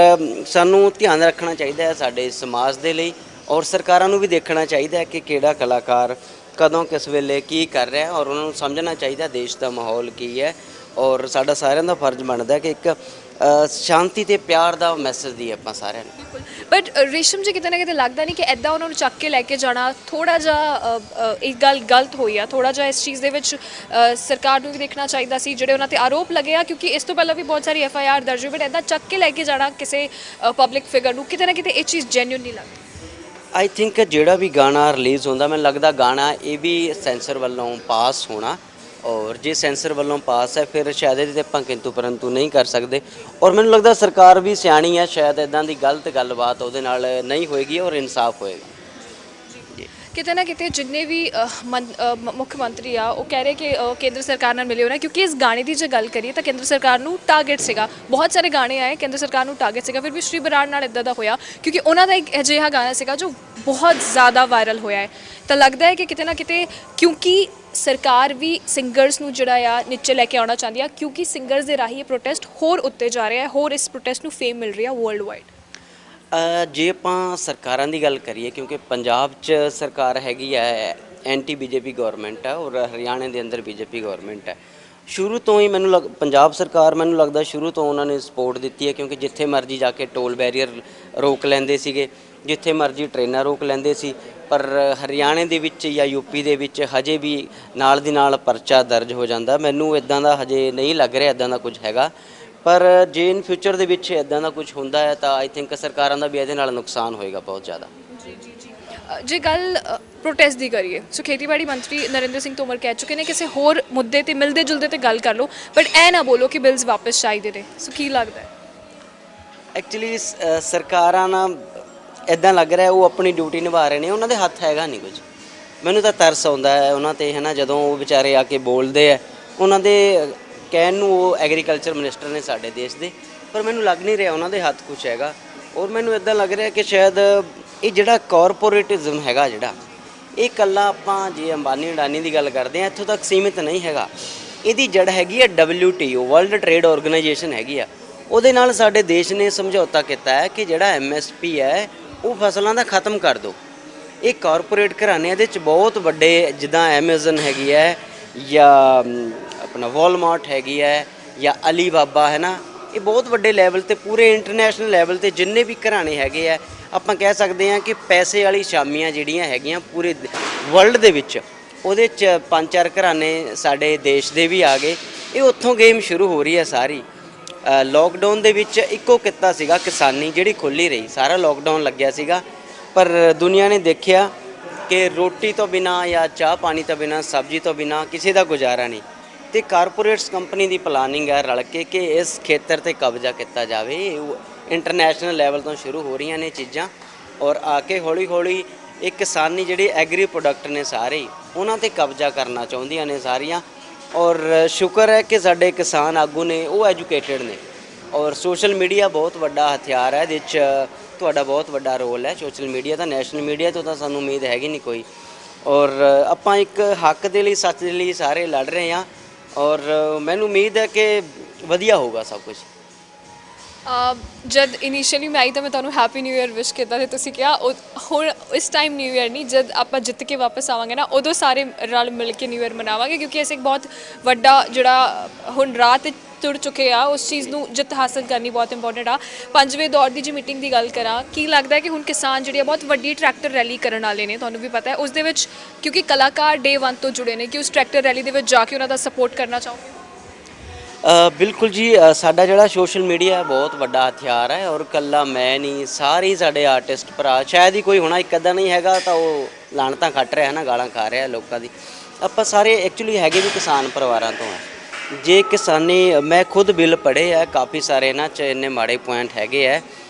ਸਾਨੂੰ ਧਿਆਨ ਰੱਖਣਾ ਚਾਹੀਦਾ ਹੈ ਸਾਡੇ ਸਮਾਜ ਦੇ ਲਈ, ਔਰ ਸਰਕਾਰਾਂ ਨੂੰ ਵੀ ਦੇਖਣਾ ਚਾਹੀਦਾ ਹੈ ਕਿ ਕਿਹੜਾ ਕਲਾਕਾਰ ਕਦੋਂ ਕਿਸ ਵੇਲੇ ਕੀ ਕਰ ਰਿਹਾ, ਔਰ ਉਹਨਾਂ ਨੂੰ ਸਮਝਣਾ ਚਾਹੀਦਾ ਦੇਸ਼ ਦਾ ਮਾਹੌਲ ਕੀ ਹੈ। ਔਰ ਸਾਡਾ ਸਾਰਿਆਂ ਦਾ ਫਰਜ਼ ਬਣਦਾ ਕਿ ਇੱਕ ਸ਼ਾਂਤੀ ਤੇ ਪਿਆਰ ਦਾ ਮੈਸੇਜ ਦੀ ਆਪਾਂ ਸਾਰਿਆਂ ਨੂੰ। ਬਟ ਰੇਸ਼ਮ ਜੀ, ਕਿਤੇ ਨਾ ਕਿਤੇ ਲੱਗਦਾ ਨਹੀਂ ਕਿ ਐਦਾਂ ਉਹਨਾਂ ਨੂੰ ਚੱਕ ਕੇ ਲੈ ਕੇ ਜਾਣਾ ਥੋੜਾ ਜਿਹਾ ਇੱਕ ਗੱਲ ਗਲਤ ਹੋਈ ਆ? ਥੋੜਾ ਜਿਹਾ ਇਸ ਚੀਜ਼ ਦੇ ਵਿੱਚ ਸਰਕਾਰ ਨੂੰ ਵੀ ਦੇਖਣਾ ਚਾਹੀਦਾ ਸੀ, ਜਿਹੜੇ ਉਹਨਾਂ ਤੇ ਆਰੋਪ ਲੱਗੇ ਆ, ਕਿਉਂਕਿ ਇਸ ਤੋਂ ਪਹਿਲਾਂ ਵੀ ਬਹੁਤ ਸਾਰੀ FIR ਦਰਜ ਹੋਈ, ਬਟ ਐਦਾਂ ਚੱਕ ਕੇ ਲੈ ਕੇ ਜਾਣਾ ਕਿਸੇ ਪਬਲਿਕ ਫਿਗਰ ਨੂੰ, ਕਿਤੇ ਨਾ ਕਿਤੇ ਇਹ ਚੀਜ਼ ਜੈਨੂਇਨ ਨਹੀਂ ਲੱਗਦੀ। ਆਈ ਥਿੰਕ ਜਿਹੜਾ ਵੀ ਗਾਣਾ ਰਿਲੀਜ਼ ਹੁੰਦਾ, ਮੈਨੂੰ ਲੱਗਦਾ ਗਾਣਾ ਇਹ ਵੀ ਸੈਂਸਰ ਵੱਲੋਂ ਪਾਸ ਹੋਣਾ, ਔਰ ਜੇ ਸੈਂਸਰ ਵੱਲੋਂ ਪਾਸ ਹੈ ਫਿਰ ਸ਼ਾਇਦ ਇਹਦੇ 'ਤੇ ਆਪਾਂ ਕਿੰਤੂ ਪਰੰਤੂ ਨਹੀਂ ਕਰ ਸਕਦੇ। ਔਰ ਮੈਨੂੰ ਲੱਗਦਾ ਸਰਕਾਰ ਵੀ ਸਿਆਣੀ ਹੈ, ਸ਼ਾਇਦ ਇੱਦਾਂ ਦੀ ਗਲਤ ਗੱਲਬਾਤ ਉਹਦੇ ਨਾਲ ਨਹੀਂ ਹੋਏਗੀ ਔਰ ਇਨਸਾਫ ਹੋਏਗਾ। ਕਿਤੇ ਨਾ ਕਿਤੇ ਜਿੰਨੇ ਵੀ ਮੁੱਖ ਮੰਤਰੀ ਆ ਉਹ ਕਹਿ ਰਹੇ ਕਿ ਕੇਂਦਰ ਸਰਕਾਰ ਨਾਲ ਮਿਲੇ ਹੋਣਾ, ਕਿਉਂਕਿ ਇਸ ਗਾਣੇ ਦੀ ਜੇ ਗੱਲ ਕਰੀਏ ਤਾਂ ਕੇਂਦਰ ਸਰਕਾਰ ਨੂੰ ਟਾਰਗੇਟ ਸੀਗਾ। ਬਹੁਤ ਸਾਰੇ ਗਾਣੇ ਆਏ ਕੇਂਦਰ ਸਰਕਾਰ ਨੂੰ ਟਾਰਗੇਟ ਸੀਗਾ, ਫਿਰ ਵੀ ਸ਼੍ਰੀ ਬਰਾੜ ਨਾਲ ਇਦਾਂ ਦਾ ਹੋਇਆ ਕਿਉਂਕਿ ਉਹਨਾਂ ਦਾ ਇੱਕ ਅਜਿਹਾ ਗਾਣਾ ਸੀਗਾ ਜੋ ਬਹੁਤ ਜ਼ਿਆਦਾ ਵਾਇਰਲ ਹੋਇਆ ਹੈ। ਤਾਂ ਲੱਗਦਾ ਹੈ ਕਿ ਕਿਤੇ ਨਾ ਕਿਤੇ ਕਿਉਂਕਿ ਸਰਕਾਰ ਵੀ ਸਿੰਗਰਸ ਨੂੰ ਜਿਹੜਾ ਆ ਨੀਚੇ ਲੈ ਕੇ ਆਉਣਾ ਚਾਹੁੰਦੀ ਆ, ਕਿਉਂਕਿ ਸਿੰਗਰਸ ਦੇ ਰਾਹੀਂ ਇਹ ਪ੍ਰੋਟੈਸਟ ਹੋਰ ਉੱਤੇ ਜਾ ਰਿਹਾ ਹੈ, ਹੋਰ ਇਸ ਪ੍ਰੋਟੈਸਟ ਨੂੰ ਫੇਮ ਮਿਲ ਰਹੀ ਆ ਵਰਲਡ ਵਾਈਡ। ਜੇ ਆਪਾਂ ਸਰਕਾਰਾਂ ਦੀ ਗੱਲ ਕਰੀਏ, ਕਿਉਂਕਿ ਪੰਜਾਬ 'ਚ ਸਰਕਾਰ ਹੈਗੀ ਹੈ ਐਂਟੀ ਬੀਜੇਪੀ ਗਵਰਨਮੈਂਟ ਹੈ ਔਰ ਹਰਿਆਣੇ ਦੇ ਅੰਦਰ ਬੀਜੇਪੀ ਗਵਰਨਮੈਂਟ ਹੈ। ਸ਼ੁਰੂ ਤੋਂ ਹੀ ਪੰਜਾਬ ਸਰਕਾਰ ਮੈਨੂੰ ਲੱਗਦਾ ਸ਼ੁਰੂ ਤੋਂ ਉਹਨਾਂ ਨੇ ਸਪੋਰਟ ਦਿੱਤੀ ਹੈ, ਕਿਉਂਕਿ ਜਿੱਥੇ ਮਰਜ਼ੀ ਜਾ ਕੇ ਟੋਲ ਬੈਰੀਅਰ ਰੋਕ ਲੈਂਦੇ ਸੀਗੇ, ਜਿੱਥੇ ਮਰਜ਼ੀ ਟ੍ਰੇਨਾਂ ਰੋਕ ਲੈਂਦੇ ਸੀ। ਪਰ ਹਰਿਆਣੇ ਦੇ ਵਿੱਚ ਜਾਂ ਯੂਪੀ ਦੇ ਵਿੱਚ ਹਜੇ ਵੀ ਨਾਲ ਦੀ ਨਾਲ ਪਰਚਾ ਦਰਜ ਹੋ ਜਾਂਦਾ। ਮੈਨੂੰ ਇੱਦਾਂ ਦਾ ਹਜੇ ਨਹੀਂ ਲੱਗ ਰਿਹਾ ਇੱਦਾਂ ਦਾ ਕੁਝ ਹੈਗਾ, ਪਰ ਜੇ ਇਨ ਫਿਊਚਰ ਦੇ ਵਿੱਚ ਇੱਦਾਂ ਦਾ ਕੁਝ ਹੁੰਦਾ ਹੈ ਤਾਂ ਆਈ ਥਿੰਕ ਸਰਕਾਰਾਂ ਦਾ ਵੀ ਇਹਦੇ ਨਾਲ ਨੁਕਸਾਨ ਹੋਏਗਾ ਬਹੁਤ ਜ਼ਿਆਦਾ। ਜੇ ਗੱਲ ਪ੍ਰੋਟੈਸਟ ਦੀ ਕਰੀਏ ਸੋ ਖੇਤੀਬਾੜੀ ਮੰਤਰੀ ਨਰਿੰਦਰ ਸਿੰਘ ਤੋਮਰ ਕਹਿ ਚੁੱਕੇ ਨੇ ਕਿਸੇ ਹੋਰ ਮੁੱਦੇ ਤੇ ਮਿਲਦੇ ਜੁਲਦੇ ਤੇ ਗੱਲ ਕਰ ਲਓ, ਬਟ ਇਹ ਨਾ ਬੋਲੋ ਕਿ ਬਿਲਸ ਵਾਪਸ ਚਾਹੀਦੇ ਨੇ। ਸੋ ਕੀ ਲੱਗਦਾ ਹੈ? ਐਕਚੁਅਲੀ ਸਰਕਾਰਾਂ ਨਾਲ ਇੱਦਾਂ ਲੱਗ ਰਿਹਾ ਉਹ ਆਪਣੀ ਡਿਊਟੀ ਨਿਭਾ ਰਹੇ ਨੇ, ਉਹਨਾਂ ਦੇ ਹੱਥ ਹੈਗਾ ਨਹੀਂ ਕੁਝ। ਮੈਨੂੰ ਤਾਂ ਤਰਸ ਆਉਂਦਾ ਹੈ ਉਹਨਾਂ 'ਤੇ, ਹੈ ਨਾ, ਜਦੋਂ ਉਹ ਵਿਚਾਰੇ ਆ ਕੇ ਬੋਲਦੇ ਹੈ। ਉਹਨਾਂ ਦੇ ਕਹਿਣ ਨੂੰ ਉਹ ਐਗਰੀਕਲਚਰ ਮਿਨਿਸਟਰ ਨੇ ਸਾਡੇ ਦੇਸ਼ ਦੇ, ਪਰ ਮੈਨੂੰ ਲੱਗ ਨਹੀਂ ਰਿਹਾ ਉਹਨਾਂ ਦੇ ਹੱਥ ਕੁਝ ਹੈਗਾ। ਔਰ ਮੈਨੂੰ ਇੱਦਾਂ ਲੱਗ ਰਿਹਾ ਕਿ ਸ਼ਾਇਦ ਇਹ ਜਿਹੜਾ ਕਾਰਪੋਰੇਟਿਜ਼ਮ ਹੈਗਾ ਜਿਹੜਾ ਇਹ ਇਕੱਲਾ ਆਪਾਂ ਜੇ ਅੰਬਾਨੀ ਅਡਾਨੀ ਦੀ ਗੱਲ ਕਰਦੇ ਹਾਂ ਇੱਥੋਂ ਤੱਕ ਸੀਮਿਤ ਨਹੀਂ ਹੈਗਾ। ਇਹਦੀ ਜੜ ਹੈਗੀ ਹੈ WTO, ਵਰਲਡ ਟ੍ਰੇਡ ਆਰਗੇਨਾਈਜੇਸ਼ਨ ਹੈਗੀ ਆ। ਉਹਦੇ ਨਾਲ ਸਾਡੇ ਦੇਸ਼ ਨੇ ਸਮਝੌਤਾ ਕੀਤਾ ਹੈ ਕਿ ਜਿਹੜਾ MSP ਹੈ ਉਹ ਫਸਲਾਂ ਦਾ ਖਤਮ ਕਰ ਦਿਓ। ਇਹ ਕਾਰਪੋਰੇਟ ਘਰਾਣੇ ਇਹਦੇ 'ਚ ਬਹੁਤ ਵੱਡੇ, ਜਿੱਦਾਂ ਐਮਾਜ਼ਨ ਹੈਗੀ ਹੈ ਜਾਂ ਆਪਣਾ ਵਾਲਮਾਰਟ ਹੈਗੀ ਹੈ ਜਾਂ ਅਲੀਬਾਬਾ, ਹੈ ਨਾ, ਇਹ ਬਹੁਤ ਵੱਡੇ ਲੈਵਲ 'ਤੇ ਪੂਰੇ ਇੰਟਰਨੈਸ਼ਨਲ ਲੈਵਲ 'ਤੇ ਜਿੰਨੇ ਵੀ ਘਰਾਣੇ ਹੈਗੇ ਆ, ਆਪਾਂ ਕਹਿ ਸਕਦੇ ਹਾਂ ਕਿ ਪੈਸੇ ਵਾਲੀ ਸ਼ਾਮੀਆਂ ਜਿਹੜੀਆਂ ਹੈਗੀਆਂ ਪੂਰੇ ਵਰਲਡ ਦੇ ਵਿੱਚ, ਉਹਦੇ 'ਚ 5-4 ਘਰਾਣੇ ਸਾਡੇ ਦੇਸ਼ ਦੇ ਵੀ ਆ ਗਏ। ਇਹ ਉੱਥੋਂ ਗੇਮ ਸ਼ੁਰੂ ਹੋ ਰਹੀ ਹੈ ਸਾਰੀ। ਲੋਕਡਾਊਨ ਦੇ ਵਿੱਚ ਇੱਕੋ ਕਿੱਤਾ ਸੀਗਾ ਕਿਸਾਨੀ, ਜਿਹੜੀ ਖੁੱਲ੍ਹੀ ਰਹੀ, ਸਾਰਾ ਲੋਕਡਾਊਨ ਲੱਗਿਆ ਸੀਗਾ, ਪਰ ਦੁਨੀਆ ਨੇ ਦੇਖਿਆ ਕਿ ਰੋਟੀ ਤੋਂ ਬਿਨਾਂ ਜਾਂ ਚਾਹ ਪਾਣੀ ਤੋਂ ਬਿਨਾਂ, ਸਬਜ਼ੀ ਤੋਂ ਬਿਨਾਂ ਕਿਸੇ ਦਾ ਗੁਜ਼ਾਰਾ ਨਹੀਂ। ਤੇ ਕਾਰਪੋਰੇਟਸ ਕੰਪਨੀ ਦੀ ਪਲਾਨਿੰਗ ਹੈ ਰਲ ਕੇ ਕਿ ਇਸ ਖੇਤਰ 'ਤੇ ਕਬਜ਼ਾ ਕੀਤਾ ਜਾਵੇ। ਇੰਟਰਨੈਸ਼ਨਲ ਲੈਵਲ ਤੋਂ ਸ਼ੁਰੂ ਹੋ ਰਹੀਆਂ ਨੇ ਚੀਜ਼ਾਂ, ਔਰ ਆ ਕੇ ਹੌਲੀ ਹੌਲੀ ਇਹ ਕਿਸਾਨੀ ਜਿਹੜੇ ਐਗਰੀ ਪ੍ਰੋਡਕਟ ਨੇ ਸਾਰੇ ਉਹਨਾਂ 'ਤੇ ਕਬਜ਼ਾ ਕਰਨਾ ਚਾਹੁੰਦੀਆਂ ਨੇ ਸਾਰੀਆਂ। ਔਰ ਸ਼ੁਕਰ ਹੈ ਕਿ ਸਾਡੇ ਕਿਸਾਨ ਆਗੂ ਨੇ ਉਹ ਐਜੂਕੇਟਿਡ ਨੇ, ਔਰ ਸੋਸ਼ਲ ਮੀਡੀਆ ਬਹੁਤ ਵੱਡਾ ਹਥਿਆਰ ਹੈ। ਇਹਦੇ 'ਚ ਤੁਹਾਡਾ ਬਹੁਤ ਵੱਡਾ ਰੋਲ ਹੈ। ਸੋਸ਼ਲ ਮੀਡੀਆ ਤਾਂ ਨੈਸ਼ਨਲ ਮੀਡੀਆ ਤੋਂ ਤਾਂ ਸਾਨੂੰ ਉਮੀਦ ਹੈਗੀ ਨਹੀਂ ਕੋਈ। ਔਰ ਆਪਾਂ ਇੱਕ ਹੱਕ ਦੇ ਲਈ, ਸੱਚ ਦੇ ਲਈ ਸਾਰੇ ਲੜ ਰਹੇ ਹਾਂ, ਔਰ ਮੈਨੂੰ ਉਮੀਦ ਹੈ ਕਿ ਵਧੀਆ ਹੋਊਗਾ ਸਭ ਕੁਝ। ਜਦ ਇਨੀਸ਼ੀਅਲੀ ਮੈਂ ਆਈ ਤਾਂ ਮੈਂ ਤੁਹਾਨੂੰ ਹੈਪੀ ਨਿਊ ਈਅਰ ਵਿਸ਼ ਕੀਤਾ ਤੇ ਤੁਸੀਂ ਕਿਹਾ ਹੁਣ ਇਸ ਟਾਈਮ ਨਿਊ ਈਅਰ ਨਹੀਂ, ਜਦ ਆਪਾਂ ਜਿੱਤ ਕੇ ਵਾਪਸ ਆਵਾਂਗੇ ਨਾ ਉਦੋਂ ਸਾਰੇ ਰਲ ਮਿਲ ਕੇ ਨਿਊ ਈਅਰ ਮਨਾਵਾਂਗੇ, ਕਿਉਂਕਿ ਅਸੀਂ ਇੱਕ ਬਹੁਤ ਵੱਡਾ ਜਿਹੜਾ ਹੁਣ ਰਾਹ 'ਤੇ ਤੁਰ ਚੁੱਕੇ ਆ, ਉਸ ਚੀਜ਼ ਨੂੰ ਜਿੱਤ ਹਾਸਲ ਕਰਨੀ ਬਹੁਤ ਇੰਪੋਰਟੈਂਟ ਆ। 5ਵੇਂ ਦੌਰ ਦੀ ਜੇ ਮੀਟਿੰਗ ਦੀ ਗੱਲ ਕਰਾਂ, ਕੀ ਲੱਗਦਾ ਹੈ ਕਿ ਹੁਣ ਕਿਸਾਨ ਜਿਹੜੀ ਆ ਬਹੁਤ ਵੱਡੀ ਟਰੈਕਟਰ ਰੈਲੀ ਕਰਨ ਵਾਲੇ ਨੇ, ਤੁਹਾਨੂੰ ਵੀ ਪਤਾ ਹੈ ਉਸ ਦੇ ਵਿੱਚ, ਕਿਉਂਕਿ ਕਲਾਕਾਰ ਡੇ 1 ਤੋਂ ਜੁੜੇ ਨੇ, ਕਿ ਉਸ ਟਰੈਕਟਰ ਰੈਲੀ ਦੇ ਵਿੱਚ ਜਾ ਕੇ ਉਹਨਾਂ ਦਾ ਸਪੋਰਟ ਕਰਨਾ ਚਾਹੋਗੇ? ਬਿਲਕੁਲ ਜੀ, ਸਾਡਾ ਜਿਹੜਾ ਸੋਸ਼ਲ ਮੀਡੀਆ ਬਹੁਤ ਵੱਡਾ ਹਥਿਆਰ ਹੈ, ਔਰ ਇਕੱਲਾ ਮੈਂ ਨਹੀਂ, ਸਾਰੇ ਸਾਡੇ ਆਰਟਿਸਟ ਭਰਾ, ਸ਼ਾਇਦ ਹੀ ਕੋਈ ਹੋਣਾ ਇੱਕ ਅੱਧਾ ਨਹੀਂ ਹੈਗਾ ਤਾਂ ਉਹ ਲਾਹਨਤਾਂ ਖੱਟ ਰਿਹਾ ਹੈ ਨਾ, ਗਾਲਾਂ ਖਾ ਰਿਹਾ ਲੋਕਾਂ ਦੀ। ਆਪਾਂ ਸਾਰੇ ਐਕਚੁਅਲੀ ਹੈਗੇ ਵੀ ਕਿਸਾਨ ਪਰਿਵਾਰਾਂ ਤੋਂ ਹੈ। ਜੇ ਕਿਸਾਨੀ, ਮੈਂ ਖੁਦ ਬਿੱਲ ਪੜ੍ਹੇ ਹੈ ਕਾਫੀ ਸਾਰੇ, ਇਹਨਾਂ 'ਚ ਇੰਨੇ ਮਾੜੇ ਪੁਆਇੰਟ ਹੈਗੇ ਹੈ।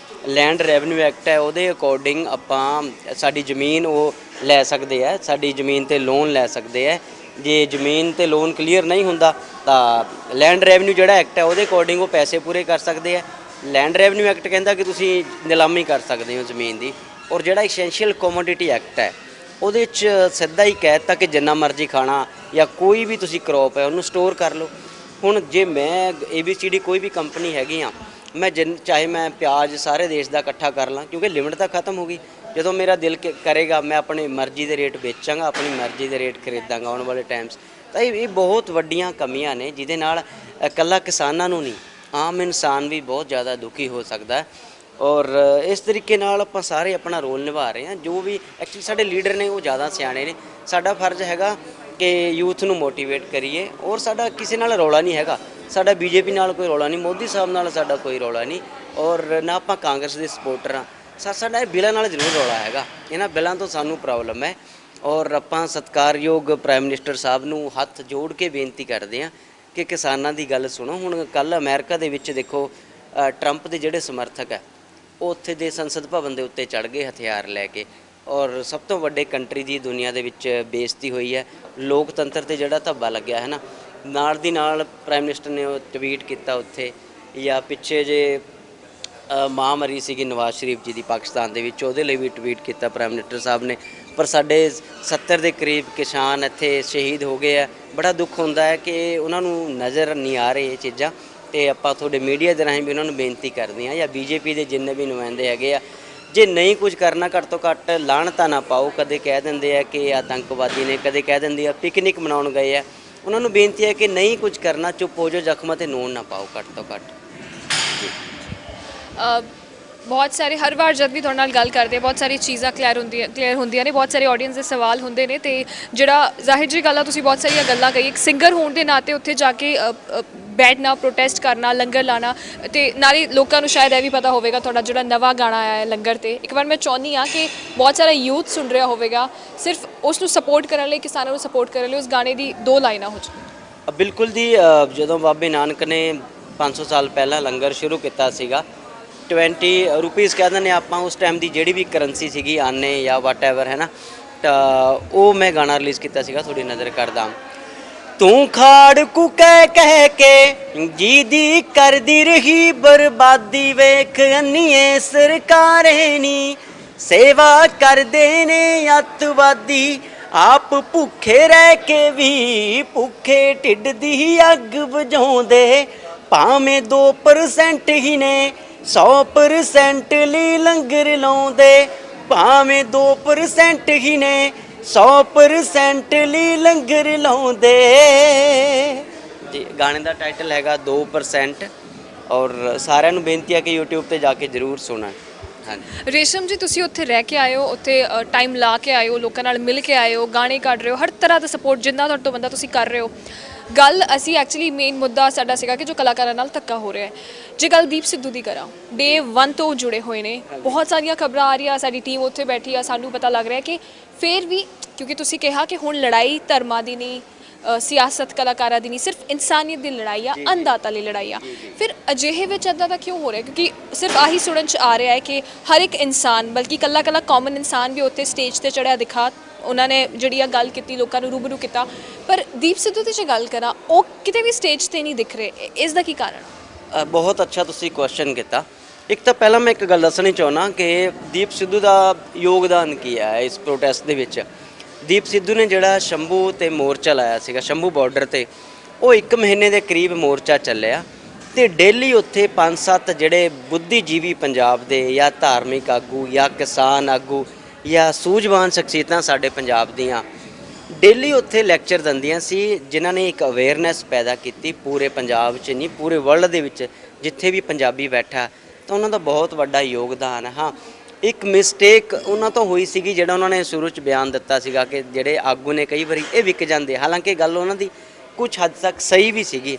ਲੈਂਡ ਰੈਵਨਿਊ ਐਕਟ ਹੈ, ਉਹਦੇ ਅਕੋਰਡਿੰਗ ਆਪਾਂ ਸਾਡੀ ਜ਼ਮੀਨ ਉਹ ਲੈ ਸਕਦੇ ਹੈ, ਸਾਡੀ ਜ਼ਮੀਨ 'ਤੇ ਲੋਨ ਲੈ ਸਕਦੇ ਹੈ। ਜੇ ਜ਼ਮੀਨ 'ਤੇ ਲੋਨ ਕਲੀਅਰ ਨਹੀਂ ਹੁੰਦਾ ਤਾਂ ਲੈਂਡ ਰੈਵਨਿਊ ਜਿਹੜਾ ਐਕਟ ਹੈ ਉਹਦੇ ਅਕੋਰਡਿੰਗ ਉਹ ਪੈਸੇ ਪੂਰੇ ਕਰ ਸਕਦੇ ਹੈ। ਲੈਂਡ ਰੈਵਨਿਊ ਐਕਟ ਕਹਿੰਦਾ ਕਿ ਤੁਸੀਂ ਨਿਲਾਮੀ ਕਰ ਸਕਦੇ ਹੋ ਜ਼ਮੀਨ ਦੀ। ਔਰ ਜਿਹੜਾ ਐਸੈਂਸ਼ੀਅਲ ਕੋਮੋਡਿਟੀ ਐਕਟ ਹੈ ਉਹਦੇ 'ਚ ਸਿੱਧਾ ਹੀ ਕਹਿ ਦਿੱਤਾ ਕਿ ਜਿੰਨਾ ਮਰਜ਼ੀ ਖਾਣਾ ਜਾਂ ਕੋਈ ਵੀ ਤੁਸੀਂ ਕਰੋਪ ਹੈ ਉਹਨੂੰ ਸਟੋਰ ਕਰ ਲਓ। ਹੁਣ ਜੇ ਮੈਂ ABCD ਕੋਈ ਵੀ ਕੰਪਨੀ ਹੈਗੀ ਆ, ਮੈਂ ਚਾਹੇ ਮੈਂ ਪਿਆਜ਼ ਸਾਰੇ ਦੇਸ਼ ਦਾ ਇਕੱਠਾ ਕਰ ਲਾਂ, ਕਿਉਂਕਿ ਲਿਮਿਟ ਤਾਂ ਖਤਮ ਹੋ ਗਈ। ਜਦੋਂ ਮੇਰਾ ਦਿਲ ਕਰੇਗਾ ਮੈਂ ਆਪਣੀ ਮਰਜ਼ੀ ਦੇ ਰੇਟ ਵੇਚਾਂਗਾ, ਆਪਣੀ ਮਰਜ਼ੀ ਦੇ ਰੇਟ ਖਰੀਦਾਂਗਾ ਆਉਣ ਵਾਲੇ ਟਾਈਮਸ। ਤਾਂ ਇਹ ਬਹੁਤ ਵੱਡੀਆਂ ਕਮੀਆਂ ਨੇ ਜਿਹਦੇ ਨਾਲ ਇਕੱਲਾ ਕਿਸਾਨਾਂ ਨੂੰ ਨਹੀਂ, ਆਮ ਇਨਸਾਨ ਵੀ ਬਹੁਤ ਜ਼ਿਆਦਾ ਦੁਖੀ ਹੋ ਸਕਦਾ। ਔਰ ਇਸ ਤਰੀਕੇ ਨਾਲ ਆਪਾਂ ਸਾਰੇ ਆਪਣਾ ਰੋਲ ਨਿਭਾ ਰਹੇ ਹਾਂ। ਜੋ ਵੀ ਐਕਚੁਅਲੀ ਸਾਡੇ ਲੀਡਰ ਨੇ ਉਹ ਜ਼ਿਆਦਾ ਸਿਆਣੇ ਨੇ। ਸਾਡਾ ਫਰਜ਼ ਹੈਗਾ ਕਿ ਯੂਥ ਨੂੰ ਮੋਟੀਵੇਟ ਕਰੀਏ। ਔਰ ਸਾਡਾ ਕਿਸੇ ਨਾਲ ਰੌਲਾ ਨਹੀਂ ਹੈਗਾ, ਸਾਡਾ BJP ਨਾਲ ਕੋਈ ਰੌਲਾ ਨਹੀਂ, ਮੋਦੀ ਸਾਹਿਬ ਨਾਲ ਸਾਡਾ ਕੋਈ ਰੌਲਾ ਨਹੀਂ, ਔਰ ਨਾ ਆਪਾਂ ਕਾਂਗਰਸ ਦੇ ਸਪੋਰਟਰ ਹਾਂ। ਸਾਡਾ ਇਹ ਬਿੱਲਾਂ ਨਾਲ ਜ਼ਰੂਰ ਰੌਲਾ ਹੈਗਾ, ਇਹਨਾਂ ਬਿੱਲਾਂ ਤੋਂ ਸਾਨੂੰ ਪ੍ਰੋਬਲਮ ਹੈ। ਔਰ ਆਪਾਂ ਸਤਿਕਾਰਯੋਗ ਪ੍ਰਾਈਮ ਮਿਨਿਸਟਰ ਸਾਹਿਬ ਨੂੰ ਹੱਥ ਜੋੜ ਕੇ ਬੇਨਤੀ ਕਰਦੇ ਹਾਂ ਕਿ ਕਿਸਾਨਾਂ ਦੀ ਗੱਲ ਸੁਣੋ। ਹੁਣ ਕੱਲ੍ਹ ਅਮਰੀਕਾ ਦੇ ਵਿੱਚ ਦੇਖੋ ਟਰੰਪ ਦੇ ਜਿਹੜੇ ਸਮਰਥਕ ਹੈ ਉਹ ਉੱਥੇ ਦੇ ਸੰਸਦ ਭਵਨ ਦੇ ਉੱਤੇ ਚੜ੍ਹ ਗਏ ਹਥਿਆਰ ਲੈ ਕੇ, ਔਰ ਸਭ ਤੋਂ ਵੱਡੇ ਕੰਟਰੀ ਦੀ ਦੁਨੀਆ ਦੇ ਵਿੱਚ ਬੇਇੱਜ਼ਤੀ ਹੋਈ ਹੈ। ਲੋਕਤੰਤਰ ਤੇ ਜਿਹੜਾ ਧੱਬਾ ਲੱਗਿਆ ਹੈ ਨਾ, ਨਾਲ ਦੀ ਨਾਲ ਪ੍ਰਾਈਮ ਮਿਨਿਸਟਰ ਨੇ ਉਹ ਟਵੀਟ ਕੀਤਾ ਉੱਥੇ, ਜਾਂ ਪਿੱਛੇ ਜੇ ਮਾਂ ਮਰੀ ਸੀਗੀ ਨਵਾਜ਼ ਸ਼ਰੀਫ ਜੀ ਦੀ ਪਾਕਿਸਤਾਨ ਦੇ ਵਿੱਚ, ਉਹਦੇ ਲਈ ਵੀ ਟਵੀਟ ਕੀਤਾ ਪ੍ਰਾਈਮ ਮਿਨਿਸਟਰ ਸਾਹਿਬ ਨੇ। ਪਰ ਸਾਡੇ 70 ਦੇ ਕਰੀਬ ਕਿਸਾਨ ਇੱਥੇ ਸ਼ਹੀਦ ਹੋ ਗਏ ਆ। ਬੜਾ ਦੁੱਖ ਹੁੰਦਾ ਹੈ ਕਿ ਉਹਨਾਂ ਨੂੰ ਨਜ਼ਰ ਨਹੀਂ ਆ ਰਹੇ ਇਹ ਚੀਜ਼ਾਂ, ਅਤੇ ਆਪਾਂ ਤੁਹਾਡੇ ਮੀਡੀਆ ਦੇ ਰਾਹੀਂ ਵੀ ਉਹਨਾਂ ਨੂੰ ਬੇਨਤੀ ਕਰਦੇ ਹਾਂ, ਜਾਂ ਬੀਜੇਪੀ ਦੇ ਜਿੰਨੇ ਵੀ ਨੁਮਾਇੰਦੇ ਹੈਗੇ ਆ, ਜੇ ਨਹੀਂ ਕੁਝ ਕਰਨਾ ਘੱਟ ਤੋਂ ਘੱਟ ਲਾਹਣਤਾਂ ਨਾ ਪਾਓ। ਕਦੇ ਕਹਿ ਦਿੰਦੇ ਆ ਕਿ ਆਤੰਕਵਾਦੀ ਨੇ, ਕਦੇ ਕਹਿ ਦਿੰਦੇ ਆ ਪਿਕਨਿਕ ਮਨਾਉਣ ਗਏ ਆ। ਉਹਨਾਂ ਨੂੰ ਬੇਨਤੀ ਹੈ ਕਿ ਨਹੀਂ ਕੁਝ ਕਰਨਾ, ਚੁੱਪ ਹੋ ਜਾਓ, ਜ਼ਖਮਾਂ 'ਤੇ ਨੂਣ ਨਾ ਪਾਓ ਘੱਟ ਤੋਂ ਘੱਟ। ਬਹੁਤ ਸਾਰੇ ਹਰ ਵਾਰ ਜਦ ਵੀ ਤੁਹਾਡੇ ਨਾਲ ਗੱਲ ਕਰਦੇ ਬਹੁਤ ਸਾਰੀ ਚੀਜ਼ਾਂ ਕਲੀਅਰ ਹੁੰਦੀਆਂ ਨੇ, ਬਹੁਤ ਸਾਰੇ ਆਡੀਅנס ਦੇ ਸਵਾਲ ਹੁੰਦੇ ਨੇ, ਤੇ ਜਿਹੜਾ ਜ਼ਾਹਿਰ ਜੀ ਗੱਲ ਆ, ਤੁਸੀਂ ਬਹੁਤ ਸਾਰੀਆਂ ਗੱਲਾਂ ਕਹੀ। ਇੱਕ ਸਿੰਗਰ ਹੋਣ ਦੇ ਨਾਤੇ ਉੱਥੇ ਜਾ ਕੇ ਬੈਠਣਾ, ਪ੍ਰੋਟੈਸਟ ਕਰਨਾ, ਲੰਗਰ ਲਾਣਾ, ਤੇ ਨਾਲੇ ਲੋਕਾਂ ਨੂੰ ਸ਼ਾਇਦ ਇਹ ਵੀ ਪਤਾ ਹੋਵੇਗਾ ਤੁਹਾਡਾ ਜਿਹੜਾ ਨਵਾਂ ਗਾਣਾ ਆਇਆ ਹੈ ਲੰਗਰ 'ਤੇ। ਇੱਕ ਵਾਰ ਮੈਂ ਚਾਹੁੰਦੀ ਹਾਂ ਕਿ ਬਹੁਤ ਸਾਰਾ ਯੂਥ ਸੁਣ ਰਿਹਾ ਹੋਵੇਗਾ, ਸਿਰਫ ਉਸ ਨੂੰ ਸਪੋਰਟ ਕਰਨ ਲਈ, ਕਿਸਾਨਾਂ ਨੂੰ ਸਪੋਰਟ ਕਰਨ ਲਈ ਉਸ ਗਾਣੇ ਦੀ 2 ਲਾਈਨਾਂ ਹੋ ਜਾਣ। ਬਿਲਕੁਲ ਜੀ, ਜਦੋਂ ਬਾਬੇ ਨਾਨਕ ਨੇ 500 ਸਾਲ ਪਹਿਲਾਂ ਲੰਗਰ ਸ਼ੁਰੂ ਕੀਤਾ ਸੀਗਾ, 20 ਰੁਪੀਜ਼ ਕਹਿ ਦਿੰਦੇ ਆਪਾਂ, ਉਸ ਟਾਈਮ ਦੀ ਜਿਹੜੀ ਵੀ ਕਰੰਸੀ ਸੀਗੀ, ਆਨੇ ਜਾਂ ਵਾਟ ਐਵਰ ਹੈ ਨਾ, ਤਾਂ ਉਹ ਮੈਂ ਗਾਣਾ ਰਿਲੀਜ਼ ਕੀਤਾ ਸੀਗਾ, ਤੁਹਾਡੀ ਨਜ਼ਰ ਕਰਦਾ। ਤੂੰ ਖਾੜ ਕੂ ਕਹਿ ਕੇ ਜੀ ਦੀ ਕਰਦੀ ਰਹੀ ਬਰਬਾਦੀ, ਵੇਖ ਅੰਨੀਏ ਸਰਕਾਰੇ ਨੀ ਸੇਵਾ ਕਰਦੇ ਨੇ ਅੱਤਵਾਦੀ, ਆਪ ਭੁੱਖੇ ਰਹਿ ਕੇ ਵੀ ਭੁੱਖੇ ਢਿੱਡ ਦੀ ਅੱਗ ਬੁਝਾਉਂਦੇ, ਭਾਵੇਂ 2% ਹੀ ਨੇ 100% ਲਈ ਲੰਗਰ ਲਾਉਂਦੇ, ਭਾਵੇਂ 2% ਹੀ ਨੇ 100% ਲਈ ਲੰਗਰ ਲਾਉਂਦੇ ਜੀ। ਗਾਣੇ ਦਾ ਟਾਈਟਲ ਹੈਗਾ 2%, ਔਰ ਸਾਰਿਆਂ ਨੂੰ ਬੇਨਤੀ ਹੈ ਕਿ YouTube ਤੇ ਜਾ ਕੇ ਜ਼ਰੂਰ ਸੁਣਨ। ਹਾਂਜੀ ਰੇਸ਼ਮ ਜੀ, ਤੁਸੀਂ ਉੱਥੇ ਰਹਿ ਕੇ ਆਏ ਹੋ, ਉੱਥੇ ਟਾਈਮ ਲਾ ਕੇ ਆਏ ਹੋ, ਲੋਕਾਂ ਨਾਲ ਮਿਲ ਕੇ ਆਏ ਹੋ, ਗਾਣੇ ਕੱਢ ਰਹੇ ਹੋ, ਹਰ ਤਰ੍ਹਾਂ ਦਾ ਸਪੋਰਟ ਜਿੰਨਾ ਤੁਹਾਡੇ ਤੋਂ ਬੰਦਾ ਤੁਸੀਂ ਕਰ ਰਹੇ ਹੋ। ਗੱਲ ਅਸੀਂ ਐਕਚੁਅਲੀ ਮੇਨ ਮੁੱਦਾ ਸਾਡਾ ਸੀਗਾ ਕਿ ਜੋ ਕਲਾਕਾਰਾਂ ਨਾਲ ਧੱਕਾ ਹੋ ਰਿਹਾ ਹੈ। ਜੇ ਗੱਲ ਦੀਪ ਸਿੱਧੂ ਦੀ ਕਰਾਂ, ਡੇ 1 ਤੋਂ ਜੁੜੇ ਹੋਏ ਨੇ, ਬਹੁਤ ਸਾਰੀਆਂ ਖਬਰਾਂ ਆ ਰਹੀਆਂ, ਸਾਡੀ ਟੀਮ ਉੱਥੇ ਬੈਠੀ ਆ, ਸਾਨੂੰ ਪਤਾ ਲੱਗ ਰਿਹਾ ਕਿ ਫਿਰ ਵੀ, ਕਿਉਂਕਿ ਤੁਸੀਂ ਕਿਹਾ ਕਿ ਹੁਣ ਲੜਾਈ ਧਰਮਾਂ ਦੀ ਨਹੀਂ, ਸਿਆਸਤ ਕਲਾਕਾਰਾਂ ਦੀ ਨਹੀਂ, ਸਿਰਫ ਇਨਸਾਨੀਅਤ ਦੀ ਲੜਾਈ ਆ, ਅੰਨਦਾਤਾ ਲਈ ਲੜਾਈ ਆ, ਫਿਰ ਅਜਿਹੇ ਵਿੱਚ ਇੱਦਾਂ ਦਾ ਕਿਉਂ ਹੋ ਰਿਹਾ? ਕਿਉਂਕਿ ਸਿਰਫ ਆਹੀ ਸੁਣਨ 'ਚ ਆ ਰਿਹਾ ਹੈ ਕਿ ਹਰ ਇੱਕ ਇਨਸਾਨ, ਬਲਕਿ ਇਕੱਲਾ ਕਾਮਨ ਇਨਸਾਨ ਵੀ ਉੱਥੇ ਸਟੇਜ 'ਤੇ ਚੜ੍ਹਿਆ ਦਿਖਾ, ਉਹਨਾਂ ਨੇ ਜਿਹੜੀ ਆ ਗੱਲ ਕੀਤੀ, ਲੋਕਾਂ ਨੂੰ ਰੂਬਰੂ ਕੀਤਾ। ਪਰ ਦੀਪ ਸਿੱਧੂ ਦੀ ਜੇ ਗੱਲ ਕਰਾਂ, ਉਹ ਕਿਤੇ ਵੀ ਸਟੇਜ 'ਤੇ ਨਹੀਂ ਦਿਖ ਰਹੇ, ਇਸ ਦਾ ਕੀ ਕਾਰਨ? ਬਹੁਤ ਅੱਛਾ ਤੁਸੀਂ ਕੁਐਸਚਨ ਕੀਤਾ। ਇੱਕ ਤਾਂ ਪਹਿਲਾਂ ਮੈਂ ਇੱਕ ਗੱਲ ਦੱਸਣੀ ਚਾਹੁੰਦਾ ਕਿ ਦੀਪ ਸਿੱਧੂ ਦਾ ਯੋਗਦਾਨ ਕੀ ਹੈ ਇਸ ਪ੍ਰੋਟੈਸਟ ਦੇ ਵਿੱਚ। ਦੀਪ ਸਿੱਧੂ ਨੇ ਜਿਹੜਾ ਸ਼ੰਭੂ ਤੇ ਮੋਰਚਾ ਲਾਇਆ ਸੀਗਾ, ਸ਼ੰਭੂ ਬਾਰਡਰ ਤੇ, ਉਹ 1 ਮਹੀਨੇ ਦੇ ਕਰੀਬ ਮੋਰਚਾ ਚੱਲਿਆ, ਤੇ ਡੇਲੀ ਉੱਥੇ 5-7 ਜਿਹੜੇ ਬੁੱਧੀਜੀਵੀ ਪੰਜਾਬ ਦੇ, ਜਾਂ ਧਾਰਮਿਕ ਆਗੂ, ਜਾਂ ਕਿਸਾਨ ਆਗੂ, ਜਾਂ ਸੂਝਵਾਨ ਸ਼ਖਸੀਅਤਾਂ ਸਾਡੇ ਪੰਜਾਬ ਦੀਆਂ, ਡੇਲੀ ਉੱਥੇ ਲੈਕਚਰ ਦਿੰਦੀਆਂ ਸੀ, ਜਿਨ੍ਹਾਂ ਨੇ ਇੱਕ ਅਵੇਅਰਨੈਸ ਪੈਦਾ ਕੀਤੀ ਪੂਰੇ ਪੰਜਾਬ 'ਚ ਨਹੀਂ, ਪੂਰੇ ਵਰਲਡ ਦੇ ਵਿੱਚ ਜਿੱਥੇ ਵੀ ਪੰਜਾਬੀ ਬੈਠਾ, ਤਾਂ ਉਹਨਾਂ ਦਾ ਬਹੁਤ ਵੱਡਾ ਯੋਗਦਾਨ ਹੈ। ਹਾਂ, ਇੱਕ ਮਿਸਟੇਕ ਉਹਨਾਂ ਤੋਂ ਹੋਈ ਸੀਗੀ, ਜਿਹੜਾ ਉਹਨਾਂ ਨੇ ਸ਼ੁਰੂ 'ਚ ਬਿਆਨ ਦਿੱਤਾ ਸੀਗਾ ਕਿ ਜਿਹੜੇ ਆਗੂ ਨੇ ਕਈ ਵਾਰੀ ਇਹ ਵਿਕ ਜਾਂਦੇ, ਹਾਲਾਂਕਿ ਗੱਲ ਉਹਨਾਂ ਦੀ ਕੁਝ ਹੱਦ ਤੱਕ ਸਹੀ ਵੀ ਸੀਗੀ।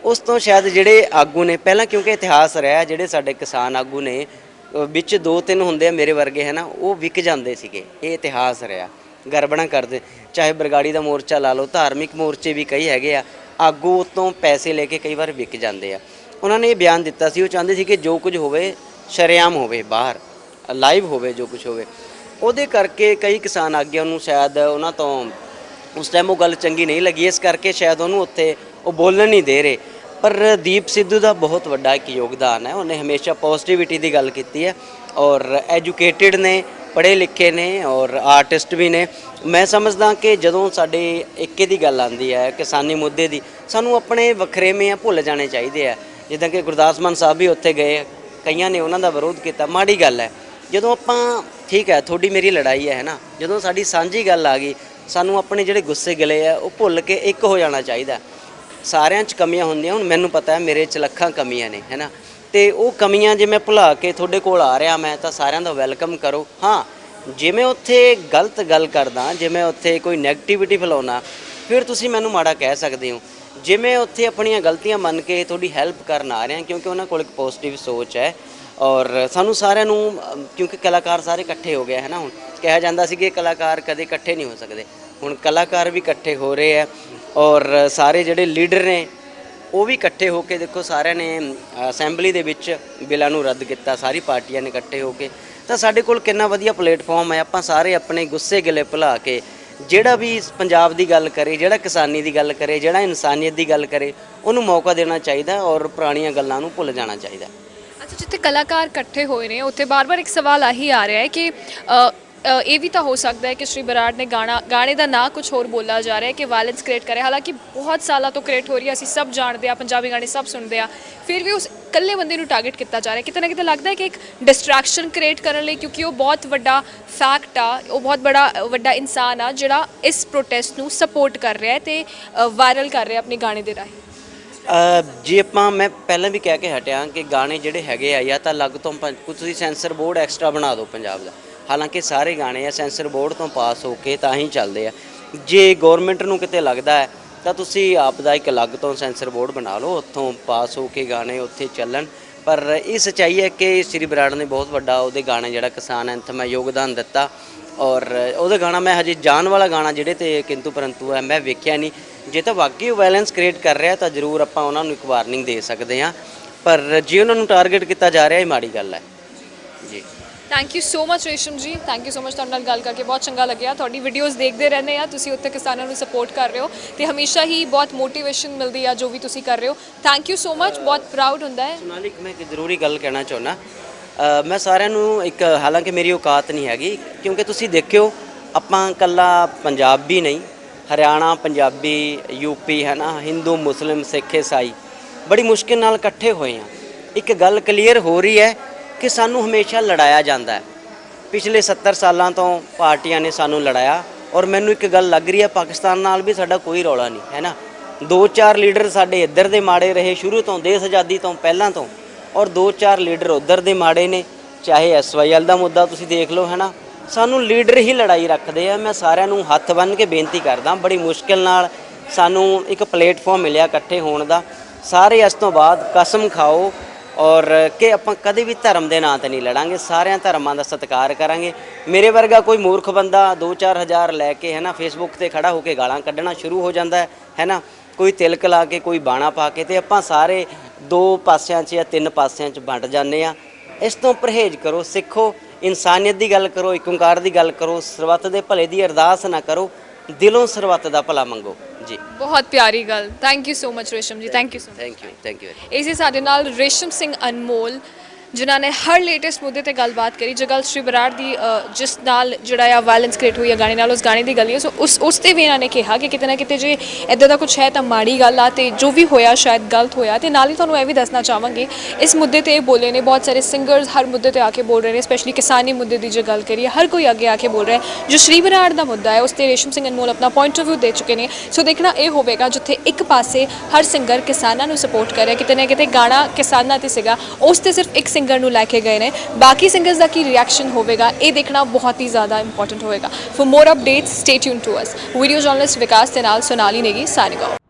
ਉਸ ਤੋਂ ਸ਼ਾਇਦ ਜਿਹੜੇ ਆਗੂ ਨੇ ਪਹਿਲਾਂ, ਕਿਉਂਕਿ ਇਤਿਹਾਸ ਰਿਹਾ, ਜਿਹੜੇ ਸਾਡੇ ਕਿਸਾਨ ਆਗੂ ਨੇ ਵਿੱਚ 2-3 ਹੁੰਦੇ ਆ ਮੇਰੇ ਵਰਗੇ ਹੈ ਨਾ, ਉਹ ਵਿਕ ਜਾਂਦੇ ਸੀਗੇ, ਇਹ ਇਤਿਹਾਸ ਰਿਹਾ, ਗੜਬੜਾਂ ਕਰਦੇ। ਚਾਹੇ ਬਰਗਾੜੀ ਦਾ ਮੋਰਚਾ ਲਾ ਲਓ, ਧਾਰਮਿਕ ਮੋਰਚੇ ਵੀ ਕਈ ਹੈਗੇ ਆ, ਆਗੂ ਉਤੋਂ ਪੈਸੇ ਲੈ ਕੇ ਕਈ ਵਾਰ ਵਿਕ ਜਾਂਦੇ ਆ। ਉਹਨਾਂ ਨੇ ਇਹ ਬਿਆਨ ਦਿੱਤਾ ਸੀ, ਉਹ ਚਾਹੁੰਦੇ ਸੀ ਕਿ ਜੋ ਕੁਝ ਹੋਵੇ ਸ਼ਰੇਆਮ ਹੋਵੇ, ਬਾਹਰ ਲਾਈਵ ਹੋਵੇ, ਜੋ ਕੁਝ ਹੋਵੇ। ਉਹਦੇ ਕਰਕੇ ਕਈ ਕਿਸਾਨ ਆਗੂਆਂ ਨੂੰ ਸ਼ਾਇਦ ਉਹਨਾਂ ਤੋਂ ਉਸ ਟਾਈਮ ਉਹ ਗੱਲ ਚੰਗੀ ਨਹੀਂ ਲੱਗੀ, ਇਸ ਕਰਕੇ ਸ਼ਾਇਦ ਉਹਨੂੰ ਉੱਥੇ ਉਹ ਬੋਲਣ ਨਹੀਂ ਦੇ ਰਹੇ। ਪਰ ਦੀਪ ਸਿੱਧੂ ਦਾ ਬਹੁਤ ਵੱਡਾ ਇੱਕ ਯੋਗਦਾਨ ਹੈ, ਉਹਨੇ ਹਮੇਸ਼ਾ ਪੋਜ਼ਿਟਿਵਿਟੀ ਦੀ ਗੱਲ ਕੀਤੀ ਹੈ, ਔਰ ਐਜੂਕੇਟਿਡ ਨੇ, ਪੜ੍ਹੇ ਲਿਖੇ ਨੇ, ਔਰ ਆਰਟਿਸਟ ਵੀ ਨੇ। ਮੈਂ ਸਮਝਦਾ ਕਿ ਜਦੋਂ ਸਾਡੇ ਏਕੇ ਦੀ ਗੱਲ ਆਉਂਦੀ ਹੈ, ਕਿਸਾਨੀ ਮੁੱਦੇ ਦੀ, ਸਾਨੂੰ ਆਪਣੇ ਵੱਖਰੇਵੇਂ ਭੁੱਲ ਜਾਣੇ ਚਾਹੀਦੇ ਆ। ਜਿੱਦਾਂ ਕਿ ਗੁਰਦਾਸ ਮਾਨ ਸਾਹਿਬ ਵੀ ਉੱਥੇ ਗਏ, ਕਈਆਂ ਨੇ ਉਹਨਾਂ ਦਾ ਵਿਰੋਧ ਕੀਤਾ, ਮਾੜੀ ਗੱਲ ਹੈ। ਜਦੋਂ ਆਪਾਂ, ਠੀਕ ਹੈ ਤੁਹਾਡੀ ਮੇਰੀ ਲੜਾਈ ਹੈ ਨਾ, ਜਦੋਂ ਸਾਡੀ ਸਾਂਝੀ ਗੱਲ ਆ ਗਈ, ਸਾਨੂੰ ਆਪਣੇ ਜਿਹੜੇ ਗੁੱਸੇ ਗਿਲੇ ਆ ਉਹ ਭੁੱਲ ਕੇ ਇੱਕ ਹੋ ਜਾਣਾ ਚਾਹੀਦਾ। ਸਾਰਿਆਂ 'ਚ ਕਮੀਆਂ ਹੁੰਦੀਆਂ, ਹੁਣ ਮੈਨੂੰ ਪਤਾ ਹੈ ਮੇਰੇ 'ਚ ਲੱਖਾਂ ਕਮੀਆਂ ਨੇ, ਹੈ ਨਾ, ਅਤੇ ਉਹ ਕਮੀਆਂ ਜੇ ਮੈਂ ਭੁਲਾ ਕੇ ਤੁਹਾਡੇ ਕੋਲ ਆ ਰਿਹਾ, ਮੈਂ ਤਾਂ ਸਾਰਿਆਂ ਦਾ ਵੈਲਕਮ ਕਰੋ। ਹਾਂ, ਜੇ ਮੈਂ ਉੱਥੇ ਗਲਤ ਗੱਲ ਕਰਦਾ, ਜੇ ਮੈਂ ਉੱਥੇ ਕੋਈ ਨੈਗੇਟਿਵਿਟੀ ਫੈਲਾਉਣਾ, ਫਿਰ ਤੁਸੀਂ ਮੈਨੂੰ ਮਾੜਾ ਕਹਿ ਸਕਦੇ ਹੋ। ਜੇ ਮੈਂ ਉੱਥੇ ਆਪਣੀਆਂ ਗਲਤੀਆਂ ਮੰਨ ਕੇ ਤੁਹਾਡੀ ਹੈਲਪ ਕਰਨ ਆ ਰਿਹਾ ਕਿਉਂਕਿ ਉਹਨਾਂ ਕੋਲ ਇੱਕ ਪੋਜ਼ਿਟਿਵ ਸੋਚ ਹੈ ਔਰ ਸਾਨੂੰ ਸਾਰਿਆਂ ਨੂੰ ਕਿਉਂਕਿ ਕਲਾਕਾਰ ਸਾਰੇ ਇਕੱਠੇ ਹੋ ਗਏ ਹੈ ਨਾ। ਹੁਣ ਕਿਹਾ ਜਾਂਦਾ ਸੀ ਕਿ ਕਲਾਕਾਰ ਕਦੇ ਇਕੱਠੇ ਨਹੀਂ ਹੋ ਸਕਦੇ, ਹੁਣ ਕਲਾਕਾਰ ਵੀ ਇਕੱਠੇ ਹੋ ਰਹੇ ਆ ਔਰ ਸਾਰੇ ਜਿਹੜੇ ਲੀਡਰ ਨੇ ਉਹ ਵੀ ਇਕੱਠੇ ਹੋ ਕੇ ਦੇਖੋ ਸਾਰਿਆਂ ਨੇ ਅਸੈਂਬਲੀ ਦੇ ਵਿੱਚ ਬਿੱਲਾਂ ਨੂੰ ਰੱਦ ਕੀਤਾ, ਸਾਰੀ ਪਾਰਟੀਆਂ ਨੇ ਇਕੱਠੇ ਹੋ ਕੇ। ਤਾਂ ਸਾਡੇ ਕੋਲ ਕਿੰਨਾ ਵਧੀਆ ਪਲੇਟਫਾਰਮ ਹੈ, ਆਪਾਂ ਸਾਰੇ ਆਪਣੇ ਗੁੱਸੇ ਗਿਲੇ ਭੁਲਾ ਕੇ ਜਿਹੜਾ ਵੀ ਪੰਜਾਬ ਦੀ ਗੱਲ ਕਰੇ, ਜਿਹੜਾ ਕਿਸਾਨੀ ਦੀ ਗੱਲ ਕਰੇ, ਜਿਹੜਾ ਇਨਸਾਨੀਅਤ ਦੀ ਗੱਲ ਕਰੇ, ਉਹਨੂੰ ਮੌਕਾ ਦੇਣਾ ਚਾਹੀਦਾ ਔਰ ਪੁਰਾਣੀਆਂ ਗੱਲਾਂ ਨੂੰ ਭੁੱਲ ਜਾਣਾ ਚਾਹੀਦਾ। ਅੱਛਾ, ਜਿੱਥੇ ਕਲਾਕਾਰ ਇਕੱਠੇ ਹੋਏ ਨੇ ਉੱਥੇ ਬਾਰ-ਬਾਰ ਇੱਕ ਸਵਾਲ ਆਹੀ ਆ ਰਿਹਾ ਹੈ ਕਿ ਇਹ ਵੀ ਤਾਂ ਹੋ ਸਕਦਾ ਹੈ ਕਿ ਸ਼੍ਰੀ ਬਰਾੜ ਨੇ ਗਾਣੇ ਦਾ ਨਾਂ ਕੁਝ ਹੋਰ ਬੋਲਾ ਜਾ ਰਿਹਾ ਹੈ ਕਿ ਵਾਇਲੈਂਸ ਕ੍ਰੀਏਟ ਕਰੇ। ਹਾਲਾਂਕਿ ਬਹੁਤ ਸਾਲਾਂ ਤੋਂ ਕ੍ਰੀਏਟ ਹੋ ਰਹੀ ਹੈ, ਅਸੀਂ ਸਭ ਜਾਣਦੇ ਆ, ਪੰਜਾਬੀ ਗਾਣੇ ਸਭ ਸੁਣਦੇ ਆ, ਫਿਰ ਵੀ ਉਸ ਇਕੱਲੇ ਬੰਦੇ ਨੂੰ ਟਾਰਗੇਟ ਕੀਤਾ ਜਾ ਰਿਹਾ। ਕਿਤੇ ਨਾ ਕਿਤੇ ਲੱਗਦਾ ਹੈ ਕਿ ਇੱਕ ਡਿਸਟਰੈਕਸ਼ਨ ਕ੍ਰੀਏਟ ਕਰਨ ਲਈ, ਕਿਉਂਕਿ ਉਹ ਬਹੁਤ ਵੱਡਾ ਫੈਕਟ ਆ, ਉਹ ਬਹੁਤ ਵੱਡਾ ਇਨਸਾਨ ਆ ਜਿਹੜਾ ਇਸ ਪ੍ਰੋਟੈਸਟ ਨੂੰ ਸਪੋਰਟ ਕਰ ਰਿਹਾ ਤੇ ਵਾਇਰਲ ਕਰ ਰਿਹਾ ਆਪਣੇ ਗਾਣੇ ਦੇ ਰਾਹੀਂ। ਜੇ ਆਪਾਂ ਮੈਂ ਪਹਿਲਾਂ ਵੀ ਕਹਿ ਕੇ ਹਟਿਆ ਕਿ ਗਾਣੇ ਜਿਹੜੇ ਹੈਗੇ ਆ ਜਾਂ ਤਾਂ ਅਲੱਗ ਤੋਂ ਤੁਸੀਂ ਸੈਂਸਰ ਬੋਰਡ ਐਕਸਟਰਾ ਬਣਾ ਦਿਓ ਪੰਜਾਬ ਦਾ। ਹਾਲਾਂਕਿ ਸਾਰੇ ਗਾਣੇ ਆ ਸੈਂਸਰ ਬੋਰਡ ਤੋਂ ਪਾਸ ਹੋ ਕੇ ਤਾਂ ਹੀ ਚੱਲਦੇ ਆ। ਜੇ ਗੌਰਮੈਂਟ ਨੂੰ ਕਿਤੇ ਲੱਗਦਾ ਹੈ ਤਾਂ ਤੁਸੀਂ ਆਪ ਦਾ ਇੱਕ ਅਲੱਗ ਤੋਂ ਸੈਂਸਰ ਬੋਰਡ ਬਣਾ ਲਓ, ਉੱਥੋਂ ਪਾਸ ਹੋ ਕੇ ਗਾਣੇ ਉੱਥੇ ਚੱਲਣ। ਪਰ ਇਹ ਸੱਚਾਈ ਹੈ ਕਿ ਸ਼੍ਰੀ ਬਰਾੜ ਨੇ ਬਹੁਤ ਵੱਡਾ ਉਹਦੇ ਗਾਣੇ ਜਿਹੜਾ ਕਿਸਾਨ ਐਂਥਮ ਹੈ ਯੋਗਦਾਨ ਦਿੱਤਾ ਔਰ ਉਹਦਾ ਗਾਣਾ ਮੈਂ ਹਜੇ ਜਾਣ ਵਾਲਾ ਗਾਣਾ ਜਿਹੜੇ ਤੇ ਕਿੰਤੂ ਪਰੰਤੂ ਹੈ ਮੈਂ ਵੇਖਿਆ ਨਹੀਂ। ਜੇ ਤਾਂ ਵਾਕਈ ਵਾਇਲੈਂਸ ਕ੍ਰੀਏਟ ਕਰ ਰਿਹਾ ਤਾਂ ਜ਼ਰੂਰ ਆਪਾਂ ਉਹਨਾਂ ਨੂੰ ਇੱਕ ਵਾਰਨਿੰਗ ਦੇ ਸਕਦੇ ਹਾਂ, ਪਰ ਜੇ ਉਹਨਾਂ ਨੂੰ ਟਾਰਗੇਟ ਕੀਤਾ ਜਾ ਰਿਹਾ ਇਹ ਮਾੜੀ ਗੱਲ ਹੈ ਜੀ। Thank you so much Resham ji, thank you so much, ਤੁਹਾਡੇ ਨਾਲ ਗੱਲ ਕਰਕੇ ਬਹੁਤ ਚੰਗਾ ਲੱਗਿਆ। ਤੁਹਾਡੀ ਵੀਡੀਓਜ਼ ਦੇਖਦੇ ਰਹਿੰਦੇ ਆ, ਤੁਸੀਂ ਉੱਥੇ ਕਿਸਾਨਾਂ ਨੂੰ ਸਪੋਰਟ ਕਰ ਰਹੇ ਹੋ ਤੇ ਹਮੇਸ਼ਾ ਹੀ ਬਹੁਤ ਮੋਟੀਵੇਸ਼ਨ ਮਿਲਦੀ ਆ ਜੋ ਵੀ ਤੁਸੀਂ ਕਰ ਰਹੇ ਹੋ। ਥੈਂਕ ਯੂ ਸੋ ਮਚ, ਬਹੁਤ ਪ੍ਰਾਊਡ ਹੁੰਦਾ ਹੈ। ਸੋਨਾਲੀ, ਮੈਂ ਇੱਕ ਜ਼ਰੂਰੀ ਗੱਲ ਕਹਿਣਾ ਚਾਹੁੰਦਾ, ਮੈਂ ਸਾਰਿਆਂ ਨੂੰ ਇੱਕ, ਹਾਲਾਂਕਿ ਮੇਰੀ ਔਕਾਤ ਨਹੀਂ ਹੈਗੀ ਕਿਉਂਕਿ ਤੁਸੀਂ ਦੇਖਿਓ ਆਪਾਂ ਇਕੱਲਾ ਪੰਜਾਬੀ ਨਹੀਂ, ਹਰਿਆਣਾ ਪੰਜਾਬੀ, ਯੂਪੀ ਹੈ ਨਾ, ਹਿੰਦੂ ਮੁਸਲਿਮ ਸਿੱਖ ਈਸਾਈ ਬੜੀ ਮੁਸ਼ਕਿਲ ਨਾਲ ਇਕੱਠੇ ਹੋਏ ਆ। ਇੱਕ ਗੱਲ ਕਲੀਅਰ ਹੋ ਰਹੀ ਹੈ ਕਿ ਸਾਨੂੰ ਹਮੇਸ਼ਾ ਲੜਾਇਆ ਜਾਂਦਾ ਹੈ। ਪਿਛਲੇ 70 ਸਾਲਾਂ ਤੋਂ ਪਾਰਟੀਆਂ ਨੇ ਸਾਨੂੰ ਲੜਾਇਆ ਔਰ ਮੈਨੂੰ ਇੱਕ ਗੱਲ ਲੱਗ ਰਹੀ ਹੈ ਪਾਕਿਸਤਾਨ ਨਾਲ ਵੀ ਸਾਡਾ ਕੋਈ ਰੌਲਾ ਨਹੀਂ ਹੈ ਨਾ। 2-4 ਲੀਡਰ ਸਾਡੇ ਇੱਧਰ ਦੇ ਮਾੜੇ ਰਹੇ ਸ਼ੁਰੂ ਤੋਂ, ਦੇਸ਼ ਆਜ਼ਾਦੀ ਤੋਂ ਪਹਿਲਾਂ ਤੋਂ, ਔਰ 2-4 ਲੀਡਰ ਉੱਧਰ ਦੇ ਮਾੜੇ ਨੇ। ਚਾਹੇ SYL ਦਾ ਮੁੱਦਾ ਤੁਸੀਂ ਦੇਖ ਲਓ ਹੈ ਨਾ, ਸਾਨੂੰ ਲੀਡਰ ਹੀ ਲੜਾਈ ਰੱਖਦੇ ਆ। ਮੈਂ ਸਾਰਿਆਂ ਨੂੰ ਹੱਥ ਬੰਨ੍ਹ ਕੇ ਬੇਨਤੀ ਕਰਦਾ, ਬੜੀ ਮੁਸ਼ਕਿਲ ਨਾਲ ਸਾਨੂੰ ਇੱਕ ਪਲੇਟਫਾਰਮ ਮਿਲਿਆ ਇਕੱਠੇ ਹੋਣ ਦਾ। ਸਾਰੇ ਇਸ ਤੋਂ ਬਾਅਦ ਕਸਮ ਖਾਓ ਔਰ ਕਿ ਆਪਾਂ ਕਦੇ ਵੀ ਧਰਮ ਦੇ ਨਾਂ 'ਤੇ ਨਹੀਂ ਲੜਾਂਗੇ, ਸਾਰਿਆਂ ਧਰਮਾਂ ਦਾ ਸਤਿਕਾਰ ਕਰਾਂਗੇ। ਮੇਰੇ ਵਰਗਾ ਕੋਈ ਮੂਰਖ ਬੰਦਾ 2-4 ਹਜ਼ਾਰ ਲੈ ਕੇ ਹੈ ਨਾ ਫੇਸਬੁੱਕ 'ਤੇ ਖੜਾ ਹੋ ਕੇ ਗਾਲਾਂ ਕੱਢਣਾ ਸ਼ੁਰੂ ਹੋ ਜਾਂਦਾ ਹੈ ਨਾ, ਕੋਈ ਤਿਲਕ ਲਾ ਕੇ, ਕੋਈ ਬਾਣਾ ਪਾ ਕੇ, ਤੇ ਆਪਾਂ ਸਾਰੇ 2 ਪਾਸਿਆਂ 'ਚ ਜਾਂ 3 ਪਾਸਿਆਂ 'ਚ ਵੰਡ ਜਾਂਦੇ ਆ। ਇਸ ਤੋਂ ਪਰਹੇਜ਼ ਕਰੋ, ਸਿੱਖੋ, ਇਨਸਾਨੀਅਤ ਦੀ ਗੱਲ ਕਰੋ, ਏਕ ਓਂਕਾਰ ਦੀ ਗੱਲ ਕਰੋ, ਸਰਬੱਤ ਦੇ ਭਲੇ ਦੀ ਅਰਦਾਸ ਨਾ ਕਰੋ, ਦਿਲੋਂ ਸਰਬੱਤ ਦਾ ਭਲਾ ਮੰਗੋ ਜੀ। ਬਹੁਤ ਪਿਆਰੀ ਗੱਲ, thank you so much Resham ji, thank you so much. Thank you. ਇਸੇ ਸਾਡੇ ਨਾਲ ਰੇਸ਼ਮ ਸਿੰਘ ਅਨਮੋਲ ਜਿਨ੍ਹਾਂ ਨੇ ਹਰ ਲੇਟੈਸਟ ਮੁੱਦੇ ਤੇ ਗੱਲਬਾਤ ਕਰੀ। ਜੇ ਗੱਲ ਸ਼੍ਰੀ ਬਰਾੜ ਦੀ ਜਿਸ ਨਾਲ ਜਿਹੜਾ ਆ ਵਾਇਲੈਂਸ ਕ੍ਰੀਏਟ ਹੋਈ ਆ ਗਾਣੇ ਨਾਲ, ਉਸ ਗਾਣੇ ਦੀ ਗੱਲ ਹੀ ਸੋ ਉਸ ਤੇ ਵੀ ਇਹਨਾਂ ਨੇ ਕਿਹਾ ਕਿ ਕਿਤੇ ਨਾ ਕਿਤੇ ਜੇ ਇੱਦਾਂ ਦਾ ਕੁਝ ਹੈ ਤਾਂ ਮਾੜੀ ਗੱਲ ਆ ਤੇ ਜੋ ਵੀ ਹੋਇਆ ਸ਼ਾਇਦ ਗਲਤ ਹੋਇਆ। ਤੇ ਨਾਲ ਹੀ ਤੁਹਾਨੂੰ ਇਹ ਵੀ ਦੱਸਣਾ ਚਾਹਾਂਗੇ ਇਸ ਮੁੱਦੇ ਤੇ ਇਹ ਬੋਲੇ ਨੇ ਬਹੁਤ ਸਾਰੇ ਸਿੰਗਰਸ, ਹਰ ਮੁੱਦੇ ਤੇ ਆ ਕੇ ਬੋਲ ਰਹੇ ਨੇ, ਸਪੈਸ਼ਲੀ ਕਿਸਾਨੀ ਮੁੱਦੇ ਦੀ ਜੇ ਗੱਲ ਕਰੀਏ ਹਰ ਕੋਈ ਅੱਗੇ ਆ ਕੇ ਬੋਲ ਰਿਹਾ ਹੈ। ਜੋ ਸ਼੍ਰੀ ਬਰਾੜ ਦਾ ਮੁੱਦਾ ਹੈ ਉਸ ਤੇ ਰੇਸ਼ਮ ਸਿੰਘ ਅਨਮੋਲ ਆਪਣਾ ਪੁਆਇੰਟ ਆਫ ਵਿਊ ਦੇ ਚੁੱਕੇ ਨੇ। ਸੋ ਦੇਖਣਾ ਇਹ ਹੋਵੇਗਾ ਜਿੱਥੇ ਇੱਕ ਪਾਸੇ ਹਰ ਸਿੰਗਰ ਕਿਸਾਨਾਂ ਨੂੰ ਸਪੋਰਟ ਕਰ ਰਿਹਾ, ਕਿਤੇ ਨਾ ਕਿਤੇ ਗਾਣਾ ਕਿਸਾਨਾਂ ਤੇ ਸੀਗਾ, ਉਸ ਤੇ ਸਿਰਫ ਇੱਕ ਸਿੰਗਰ ਨੂੰ ਲੈ ਕੇ ਗਏ ਨੇ, ਬਾਕੀ ਸਿੰਗਰਸ ਦਾ ਕੀ ਰਿਐਕਸ਼ਨ ਹੋਵੇਗਾ ਇਹ ਦੇਖਣਾ ਬਹੁਤ ਹੀ ਜ਼ਿਆਦਾ ਇੰਪੋਰਟੈਂਟ ਹੋਵੇਗਾ। For more updates stay tuned to us. Video journalist Vikas ਦੇ ਨਾਲ ਸੋਨਾਲੀ ਨੇਗੀ, ਸਾਈਨਿੰਗ ਆਊਟ।